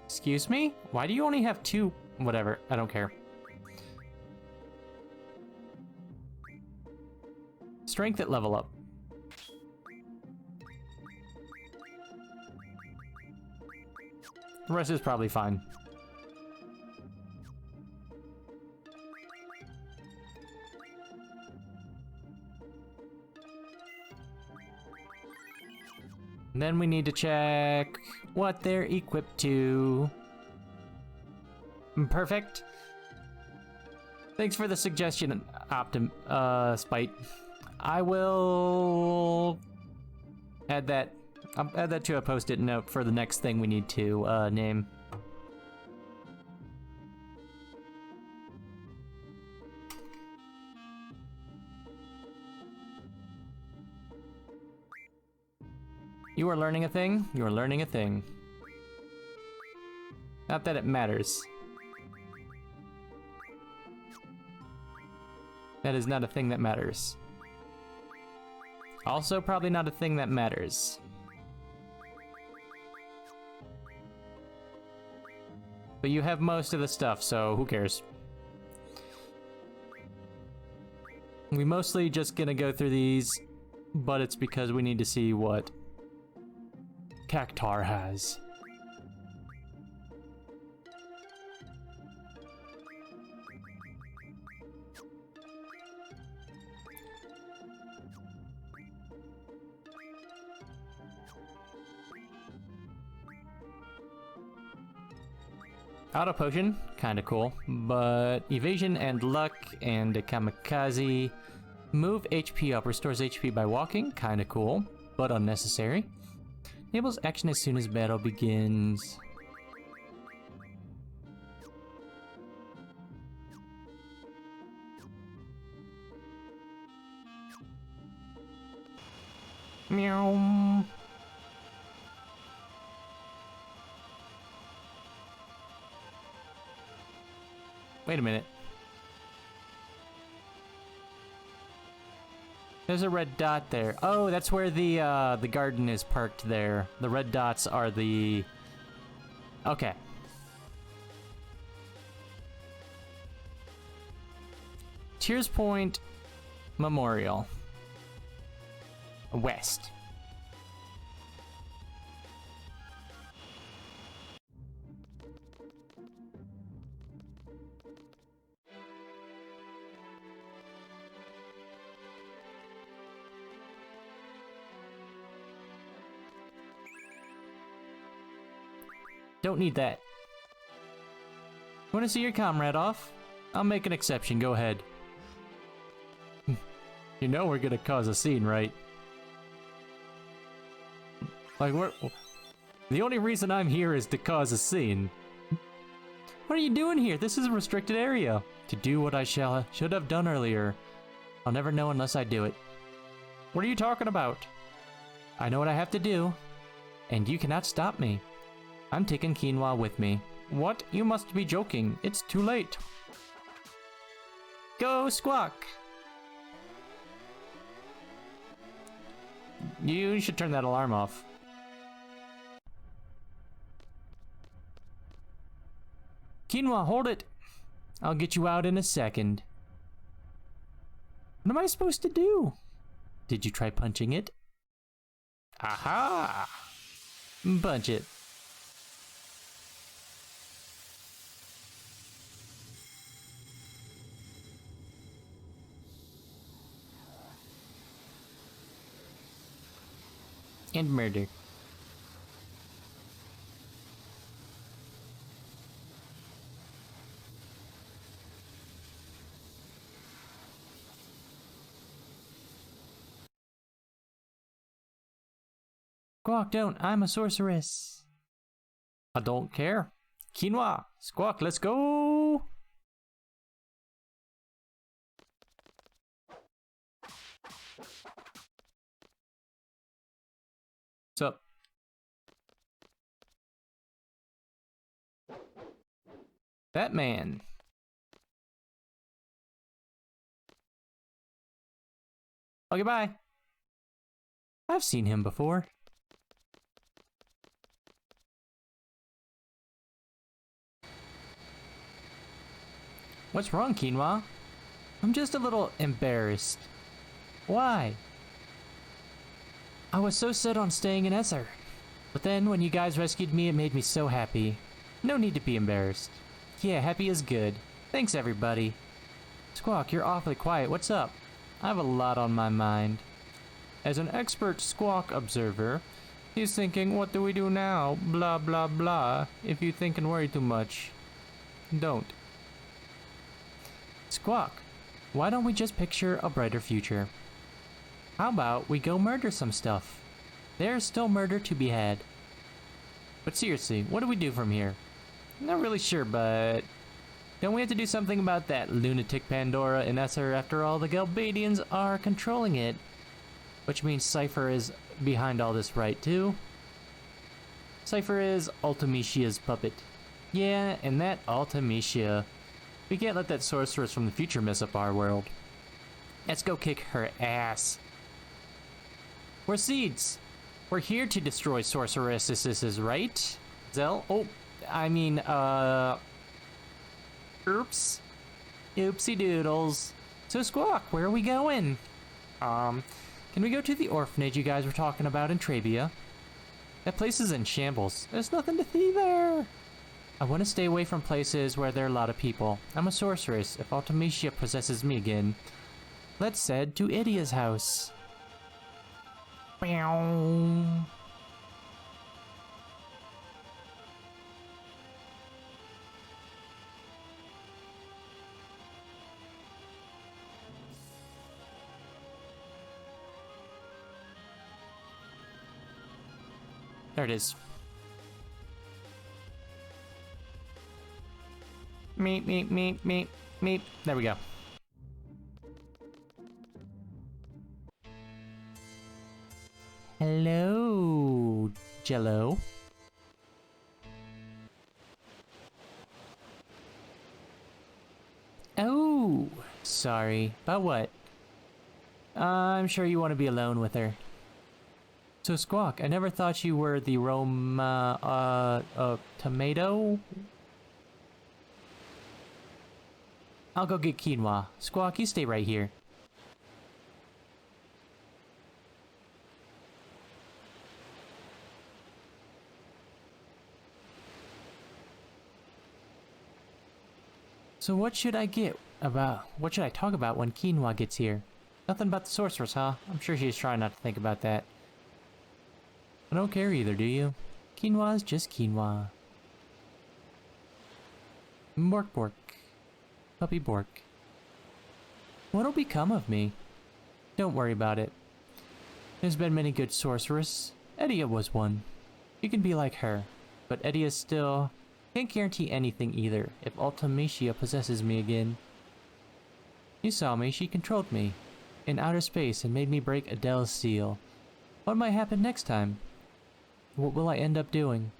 Excuse me? Why do you only have 2? Whatever, I don't care. Strength at level up. The rest is probably fine. And then we need to check what they're equipped to. Perfect. Thanks for the suggestion, Spite. I will add that. I'll add that to a post-it note for the next thing we need to name. You are learning a thing. You are learning a thing. Not that it matters. That is not a thing that matters. Also, probably not a thing that matters. But you have most of the stuff, so who cares? We mostly just gonna go through these, but it's because we need to see what Cactar has. Auto potion, kinda cool, but evasion and luck and a kamikaze. Move HP up, restores HP by walking, kinda cool, but unnecessary. Enables action as soon as battle begins. Meow. Wait a minute. There's a red dot there. Oh, that's where the garden is parked there. The red dots are the... Okay. Tears Point Memorial. West. Don't need that. Want to see your comrade off? I'll make an exception, go ahead. You know we're gonna cause a scene, right? Like, the only reason I'm here is to cause a scene. What are you doing here? This is a restricted area. To do what I should have done earlier. I'll never know unless I do it. What are you talking about? I know what I have to do, and you cannot stop me. I'm taking quinoa with me. What? You must be joking. It's too late. Go, Squawk! You should turn that alarm off. Quinoa, hold it! I'll get you out in a second. What am I supposed to do? Did you try punching it? Aha! Punch it. And murder. Squawk, don't. I'm a sorceress. I don't care. Quinoa. Squawk, let's go. What's up? Batman. Okay, bye. I've seen him before. What's wrong, Quinoa? I'm just a little embarrassed. Why? I was so set on staying in Esser. But then, when you guys rescued me, it made me so happy. No need to be embarrassed. Yeah, happy is good. Thanks, everybody. Squawk, you're awfully quiet. What's up? I have a lot on my mind. As an expert Squawk observer, he's thinking, what do we do now? Blah, blah, blah. If you think and worry too much, don't. Squawk, why don't we just picture a brighter future? How about we go murder some stuff? There's still murder to be had. But seriously, what do we do from here? Not really sure, but... don't we have to do something about that lunatic Pandora in Esser? After all, the Galbadians are controlling it. Which means Cypher is behind all this, right, too? Cypher is Ultimecia's puppet. Yeah, and that Ultimecia. We can't let that sorceress from the future mess up our world. Let's go kick her ass. We're Seeds. We're here to destroy sorceresses, right? Zell? Oh, I mean, oops. Oopsie doodles. So Squawk, where are we going? Can we go to the orphanage you guys were talking about in Trabia? That place is in shambles. There's nothing to see there. I want to stay away from places where there are a lot of people. I'm a sorceress. If Ultimecia possesses me again, let's head to Idia's house. Meow. There it is. Meep, meep, meep, meep, meep. There we go. Hello, Jello. Oh, sorry. About what? I'm sure you want to be alone with her. So Squawk, I never thought you were the tomato? I'll go get Quinoa. Squawk, you stay right here. So what should I talk about when Quinoa gets here? Nothing about the sorceress, huh? I'm sure she's trying not to think about that. I don't care either, do you? Quinoa's just quinoa. Bork bork. Puppy bork. What'll become of me? Don't worry about it. There's been many good sorceress. Edia was one. You can be like her. But Edia still can't guarantee anything either if Ultimecia possesses me again. You saw me, she controlled me in outer space and made me break Adele's seal. What might happen next time? What will I end up doing?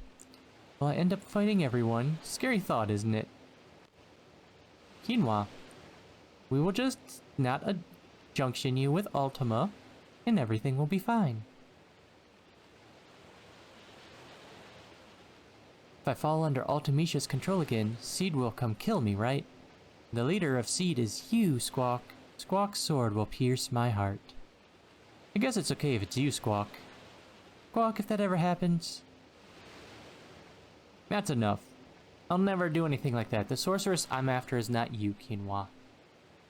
Will I end up fighting everyone? Scary thought, isn't it? Quinoa. We will just not junction you with Ultima, and everything will be fine. If I fall under Ultimecia's control again, Seed will come kill me, right? The leader of Seed is you, Squawk. Squawk's sword will pierce my heart. I guess it's okay if it's you, Squawk. Squawk, if that ever happens... That's enough. I'll never do anything like that. The sorceress I'm after is not you, Quinoa.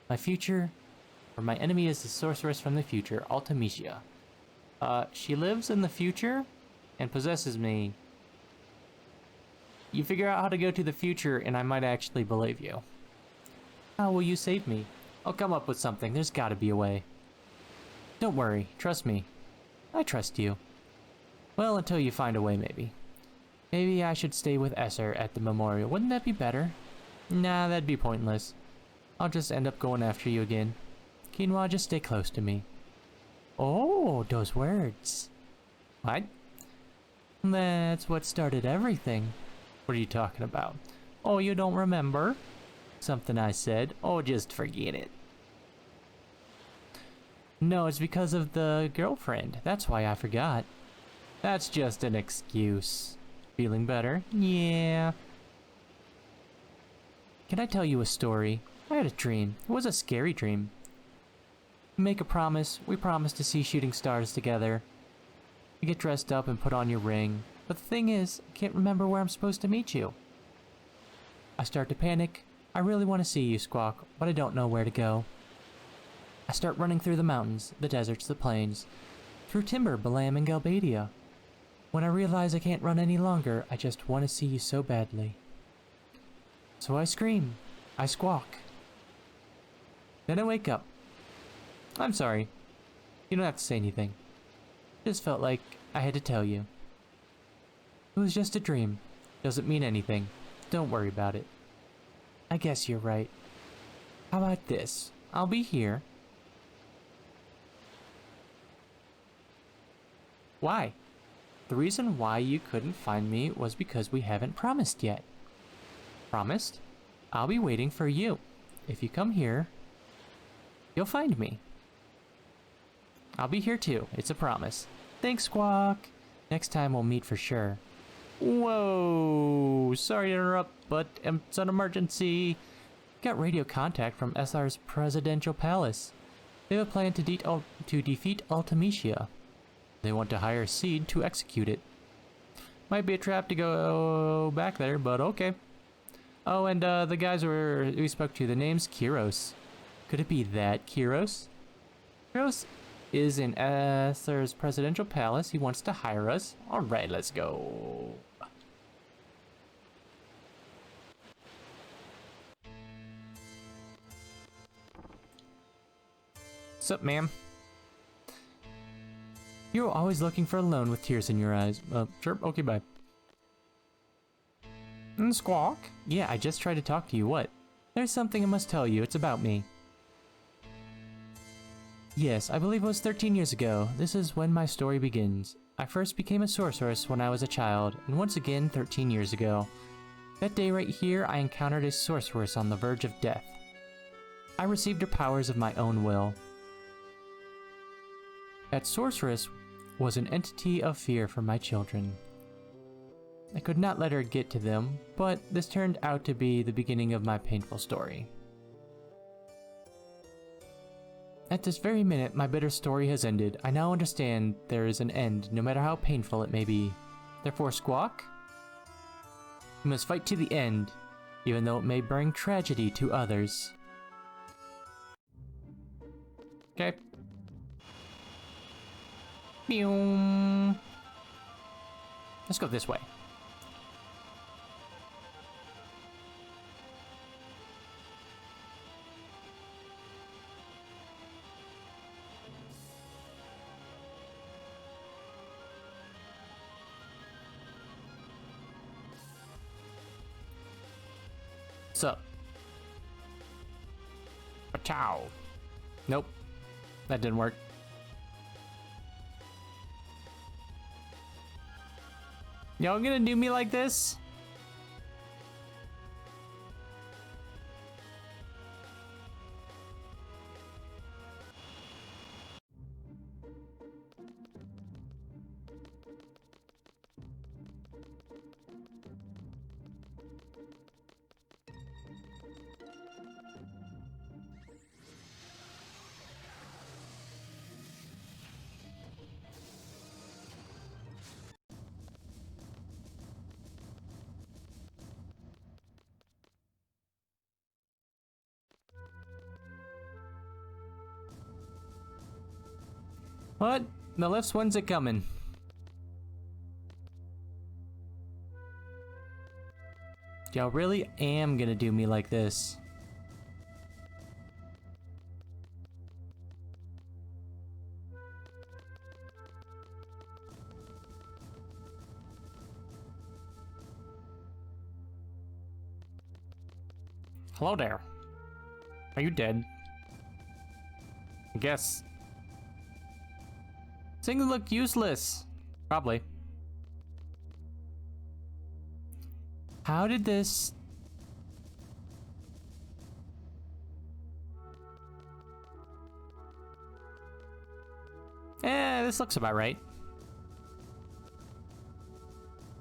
My future... or my enemy is the sorceress from the future, Ultimecia. She lives in the future and possesses me. You figure out how to go to the future and I might actually believe you. How will you save me? I'll come up with something. There's gotta be a way. Don't worry. Trust me. I trust you. Well, until you find a way, maybe. Maybe I should stay with Esser at the memorial. Wouldn't that be better? Nah, that'd be pointless. I'll just end up going after you again. Quinoa, just stay close to me. Oh, those words. What? That's what started everything. What are you talking about? Oh, you don't remember? Something I said. Oh, just forget it. No, it's because of the girlfriend. That's why I forgot. That's just an excuse. Feeling better? Yeah. can I tell you a story? I had a dream. It was a scary dream. We make a promise. We promise to see shooting stars together. You get dressed up and put on your ring. But the thing is, I can't remember where I'm supposed to meet you. I start to panic. I really want to see you, Squawk, but I don't know where to go. I start running through the mountains, the deserts, the plains, through Timber, Balam, and Galbadia. When I realize I can't run any longer, I just want to see you so badly. So I scream. I squawk. Then I wake up. I'm sorry. You don't have to say anything. Just felt like I had to tell you. It was just a dream. Doesn't mean anything. Don't worry about it. I guess you're right. How about this? I'll be here. Why? The reason why you couldn't find me was because we haven't promised yet. Promised? I'll be waiting for you. If you come here, you'll find me. I'll be here too. It's a promise. Thanks, Squawk. Next time we'll meet for sure. Whoa! Sorry to interrupt, but it's an emergency. Got radio contact from SR's presidential palace. They have a plan to defeat Ultimecia. They want to hire Seed to execute it. Might be a trap to go back there, but okay. Oh, and the guys we spoke to, the name's Kiros. Could it be that Kiros? Kiros is in SR's presidential palace. He wants to hire us. Alright, let's go. Sup, ma'am? You're always looking for a loan with tears in your eyes. Sure, okay, bye. Squawk? Yeah, I just tried to talk to you, what? There's something I must tell you, it's about me. Yes, I believe it was 13 years ago. This is when my story begins. I first became a sorceress when I was a child, and once again 13 years ago. That day right here, I encountered a sorceress on the verge of death. I received her powers of my own will. That sorceress was an entity of fear for my children. I could not let her get to them, but this turned out to be the beginning of my painful story. At this very minute, my bitter story has ended. I now understand there is an end, no matter how painful it may be. Therefore, Squawk, you must fight to the end, even though it may bring tragedy to others. Okay. Let's go this way. What's up? Ciao. Nope. That didn't work. Y'all gonna do me like this? What? The left one's it coming. Y'all really am gonna do me like this. Hello there. Are you dead? I guess. Things look useless. Probably. How did this... this looks about right.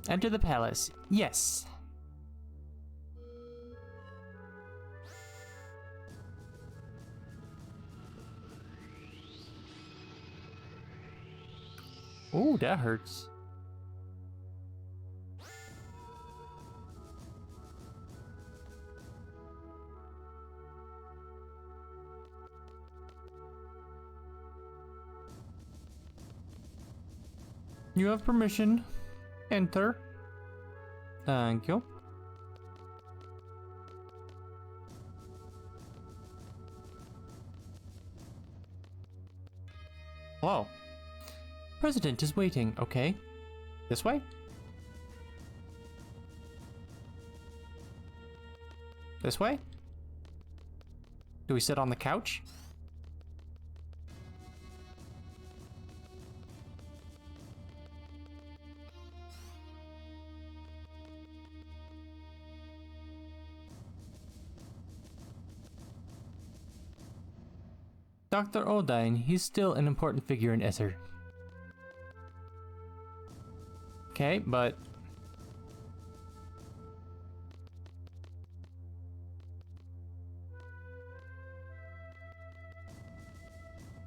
Enter the palace. Yes. Ooh, that hurts. You have permission. Enter. Thank you. Hello. President is waiting. Okay. This way? This way? Do we sit on the couch? Dr. Odine, he's still an important figure in Esser. Okay, but...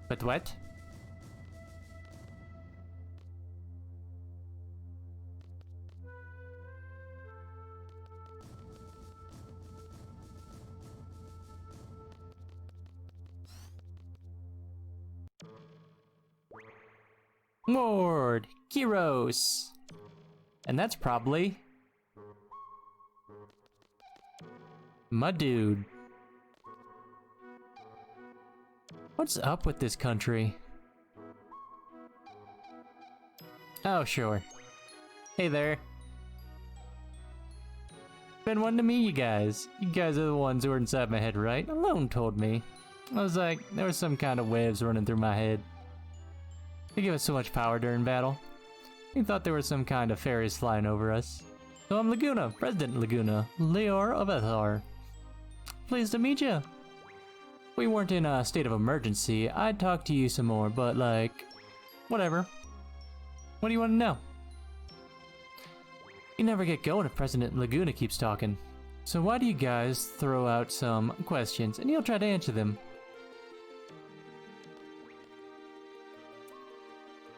But what? Lord, Kiros. And that's probably my dude. What's up with this country? Oh, sure. Hey there. Been wanting to meet you guys. You guys are the ones who are inside my head, right? Alone told me. I was like, there was some kind of waves running through my head. They give us so much power during battle. He thought there were some kind of fairies flying over us. So I'm Laguna, President Laguna, Leor of Ethar. Pleased to meet you. If we weren't in a state of emergency, I'd talk to you some more, but like, whatever. What do you want to know? You never get going if President Laguna keeps talking. So why do you guys throw out some questions and you'll try to answer them?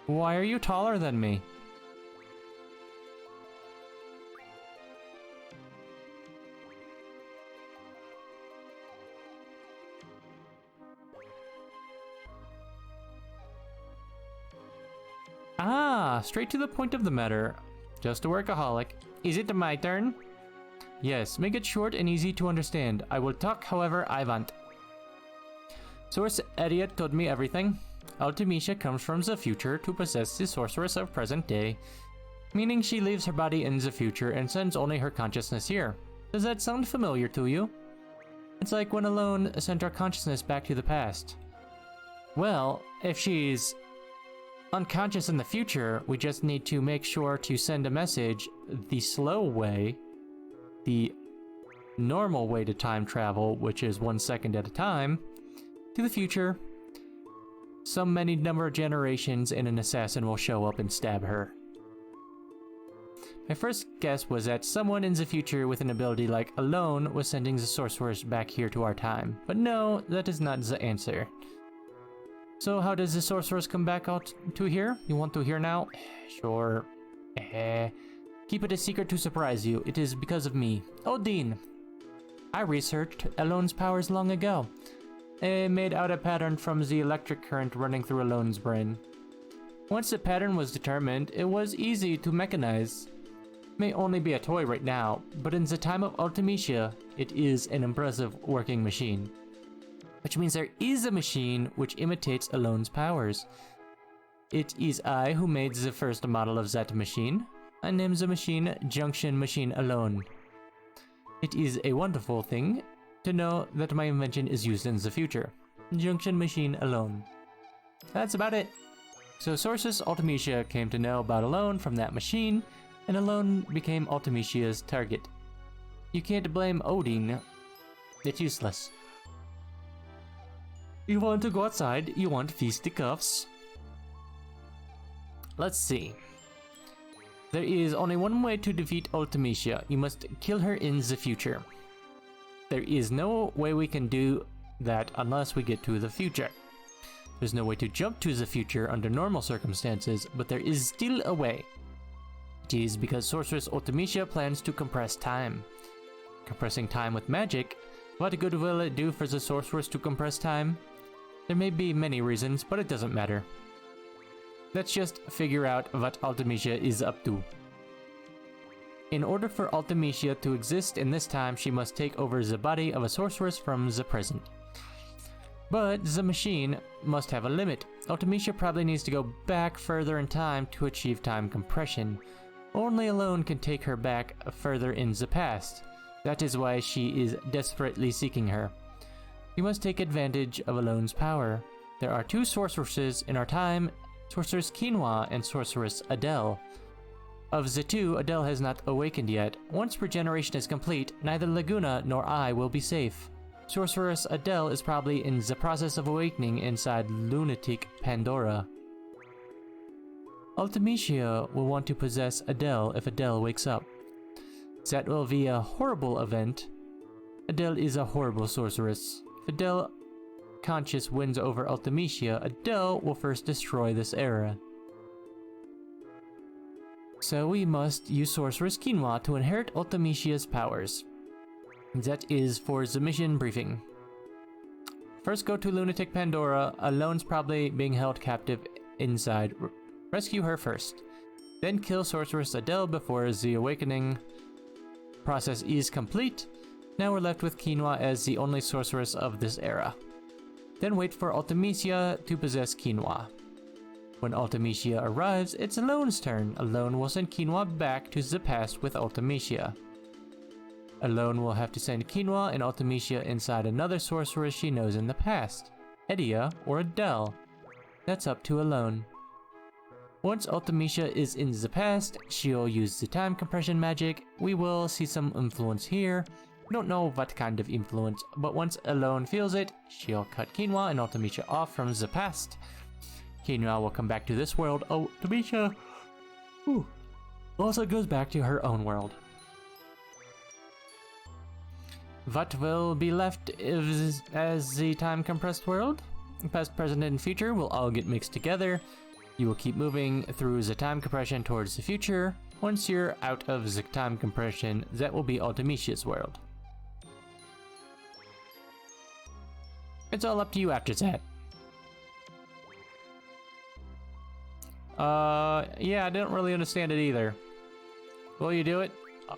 Why are you taller than me? Ah, straight to the point of the matter. Just a workaholic. Is it my turn? Yes, make it short and easy to understand. I will talk however I want. Source Idiot told me everything. Ultimecia comes from the future to possess the sorceress of present day, meaning she leaves her body in the future and sends only her consciousness here. Does that sound familiar to you? It's like when Alone sent our consciousness back to the past. Well, if she's unconscious in the future, we just need to make sure to send a message the slow way, the normal way to time travel, which is 1 second at a time, to the future. Some many number of generations and an assassin will show up and stab her. My first guess was that someone in the future with an ability like Alone was sending the sorceress back here to our time. But no, that is not the answer. So how does the sorceress come back out to here? You want to hear now? Sure. Keep it a secret to surprise you. It is because of me. Odin. I researched Alone's powers long ago. I made out a pattern from the electric current running through Alone's brain. Once the pattern was determined, it was easy to mechanize. It may only be a toy right now, but in the time of Ultimecia, it is an impressive working machine. Which means there is a machine which imitates Alone's powers. It is I who made the first model of that machine. I named the machine Junction Machine Alone. It is a wonderful thing to know that my invention is used in the future. Junction Machine Alone. That's about it. So Sorceress Ultimecia came to know about Alone from that machine, and Alone became Ultimecia's target. You can't blame Odin. It's useless. You want to go outside? You want fisticuffs? Let's see. There is only one way to defeat Ultimecia. You must kill her in the future. There is no way we can do that unless we get to the future. There's no way to jump to the future under normal circumstances, but there is still a way. It is because Sorceress Ultimecia plans to compress time. Compressing time with magic? What good will it do for the sorceress to compress time? There may be many reasons, but it doesn't matter. Let's just figure out what Ultimecia is up to. In order for Ultimecia to exist in this time, she must take over the body of a sorceress from the present. But the machine must have a limit. Ultimecia probably needs to go back further in time to achieve time compression. Only Alone can take her back further in the past. That is why she is desperately seeking her. We must take advantage of Alone's power. There are two sorceresses in our time, Sorceress Quinoa and Sorceress Adele. Of the two, Adele has not awakened yet. Once regeneration is complete, neither Laguna nor I will be safe. Sorceress Adele is probably in the process of awakening inside lunatic Pandora. Ultimecia will want to possess Adele if Adele wakes up. That will be a horrible event. Adele is a horrible sorceress. If Adele conscious wins over Ultimecia, Adele will first destroy this era. So we must use Sorceress Quinoa to inherit Ultimecia's powers. That is for the mission briefing. First go to Lunatic Pandora. Alone's probably being held captive inside. Rescue her first. Then kill Sorceress Adele before the awakening process is complete. Now we're left with Quinoa as the only sorceress of this era. Then wait for Ultimecia to possess Quinoa. When Ultimecia arrives, it's Alone's turn. Alone will send Quinoa back to the past with Ultimecia. Alone will have to send Quinoa and Ultimecia inside another sorceress she knows in the past, Edia or Adele. That's up to Alone. Once Ultimecia is in the past, she'll use the time compression magic. We will see some influence here. We don't know what kind of influence, but once Alone feels it, she'll cut Quinoa and Ultimecia off from the past. Quinoa will come back to this world. Ultimecia also goes back to her own world. What will be left as the time compressed world? Past, present, and future will all get mixed together. You will keep moving through the time compression towards the future. Once you're out of the time compression, that will be Ultimecia's world. It's all up to you after that. Yeah, I don't really understand it either. Will you do it? I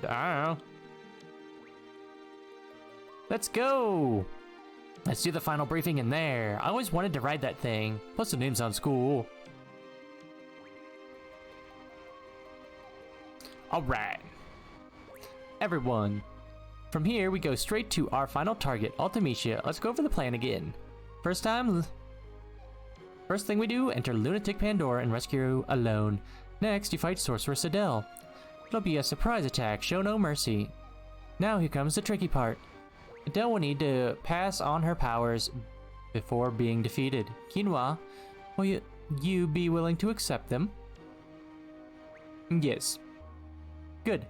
don't know. Let's go! Let's do the final briefing in there. I always wanted to ride that thing. Plus the name sounds cool. Alright. Everyone. From here, we go straight to our final target, Ultimecia. Let's go over the plan again. First thing we do, enter Lunatic Pandora and rescue Alone. Next, you fight Sorceress Adele. It'll be a surprise attack, show no mercy. Now here comes the tricky part. Adele will need to pass on her powers before being defeated. Quinoa, will you be willing to accept them? Yes. Good.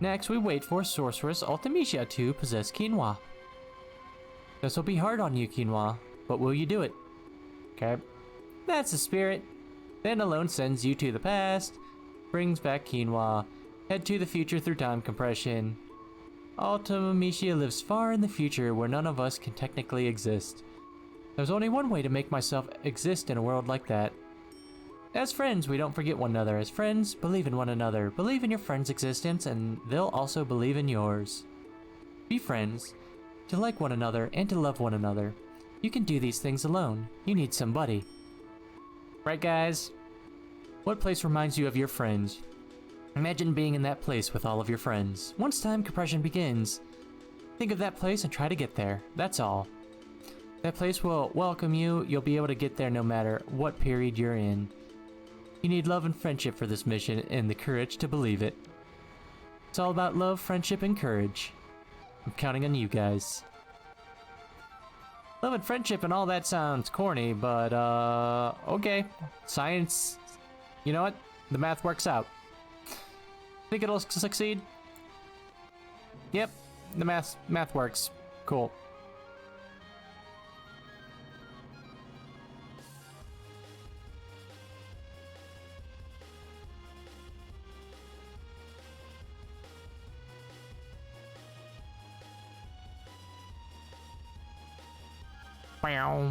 Next, we wait for Sorceress Ultimecia to possess Quinoa. This will be hard on you, Quinoa, but will you do it? Okay. That's the spirit. Then Alone sends you to the past, brings back Quinoa, head to the future through time compression. Ultimecia lives far in the future where none of us can technically exist. There's only one way to make myself exist in a world like that. As friends, we don't forget one another. As friends, believe in one another. Believe in your friend's existence and they'll also believe in yours. Be friends, to like one another and to love one another. You can do these things alone. You need somebody. Right, guys? What place reminds you of your friends? Imagine being in that place with all of your friends. Once time compression begins, think of that place and try to get there. That's all. That place will welcome you. You'll be able to get there no matter what period you're in. You need love and friendship for this mission and the courage to believe it. It's all about love, friendship, and courage. I'm counting on you guys. Love and friendship and all that sounds corny, but okay. Science, you know what? The math works out. Think it'll succeed? Yep, the math works. Cool. Bow.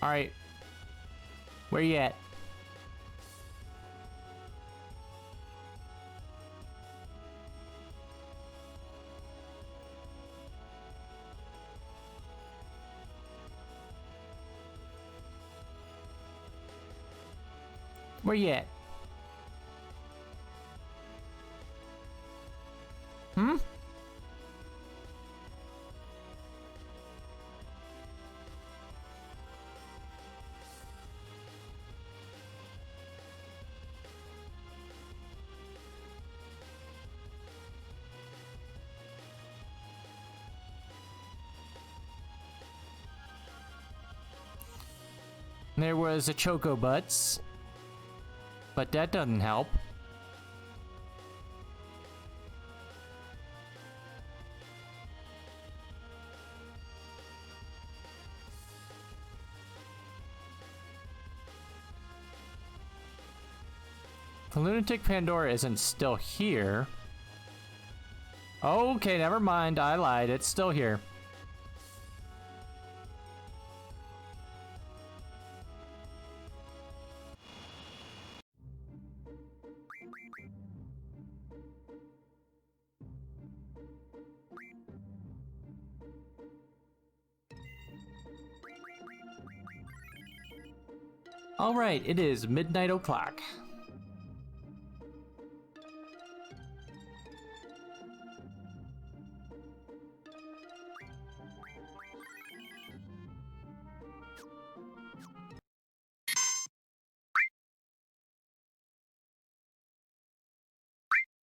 Alright. Where you at? Where you at? Hmm? There was a Choco Butts, but that doesn't help. The Lunatic Pandora isn't still here. Okay, never mind. I lied. It's still here. Alright, it is midnight o'clock.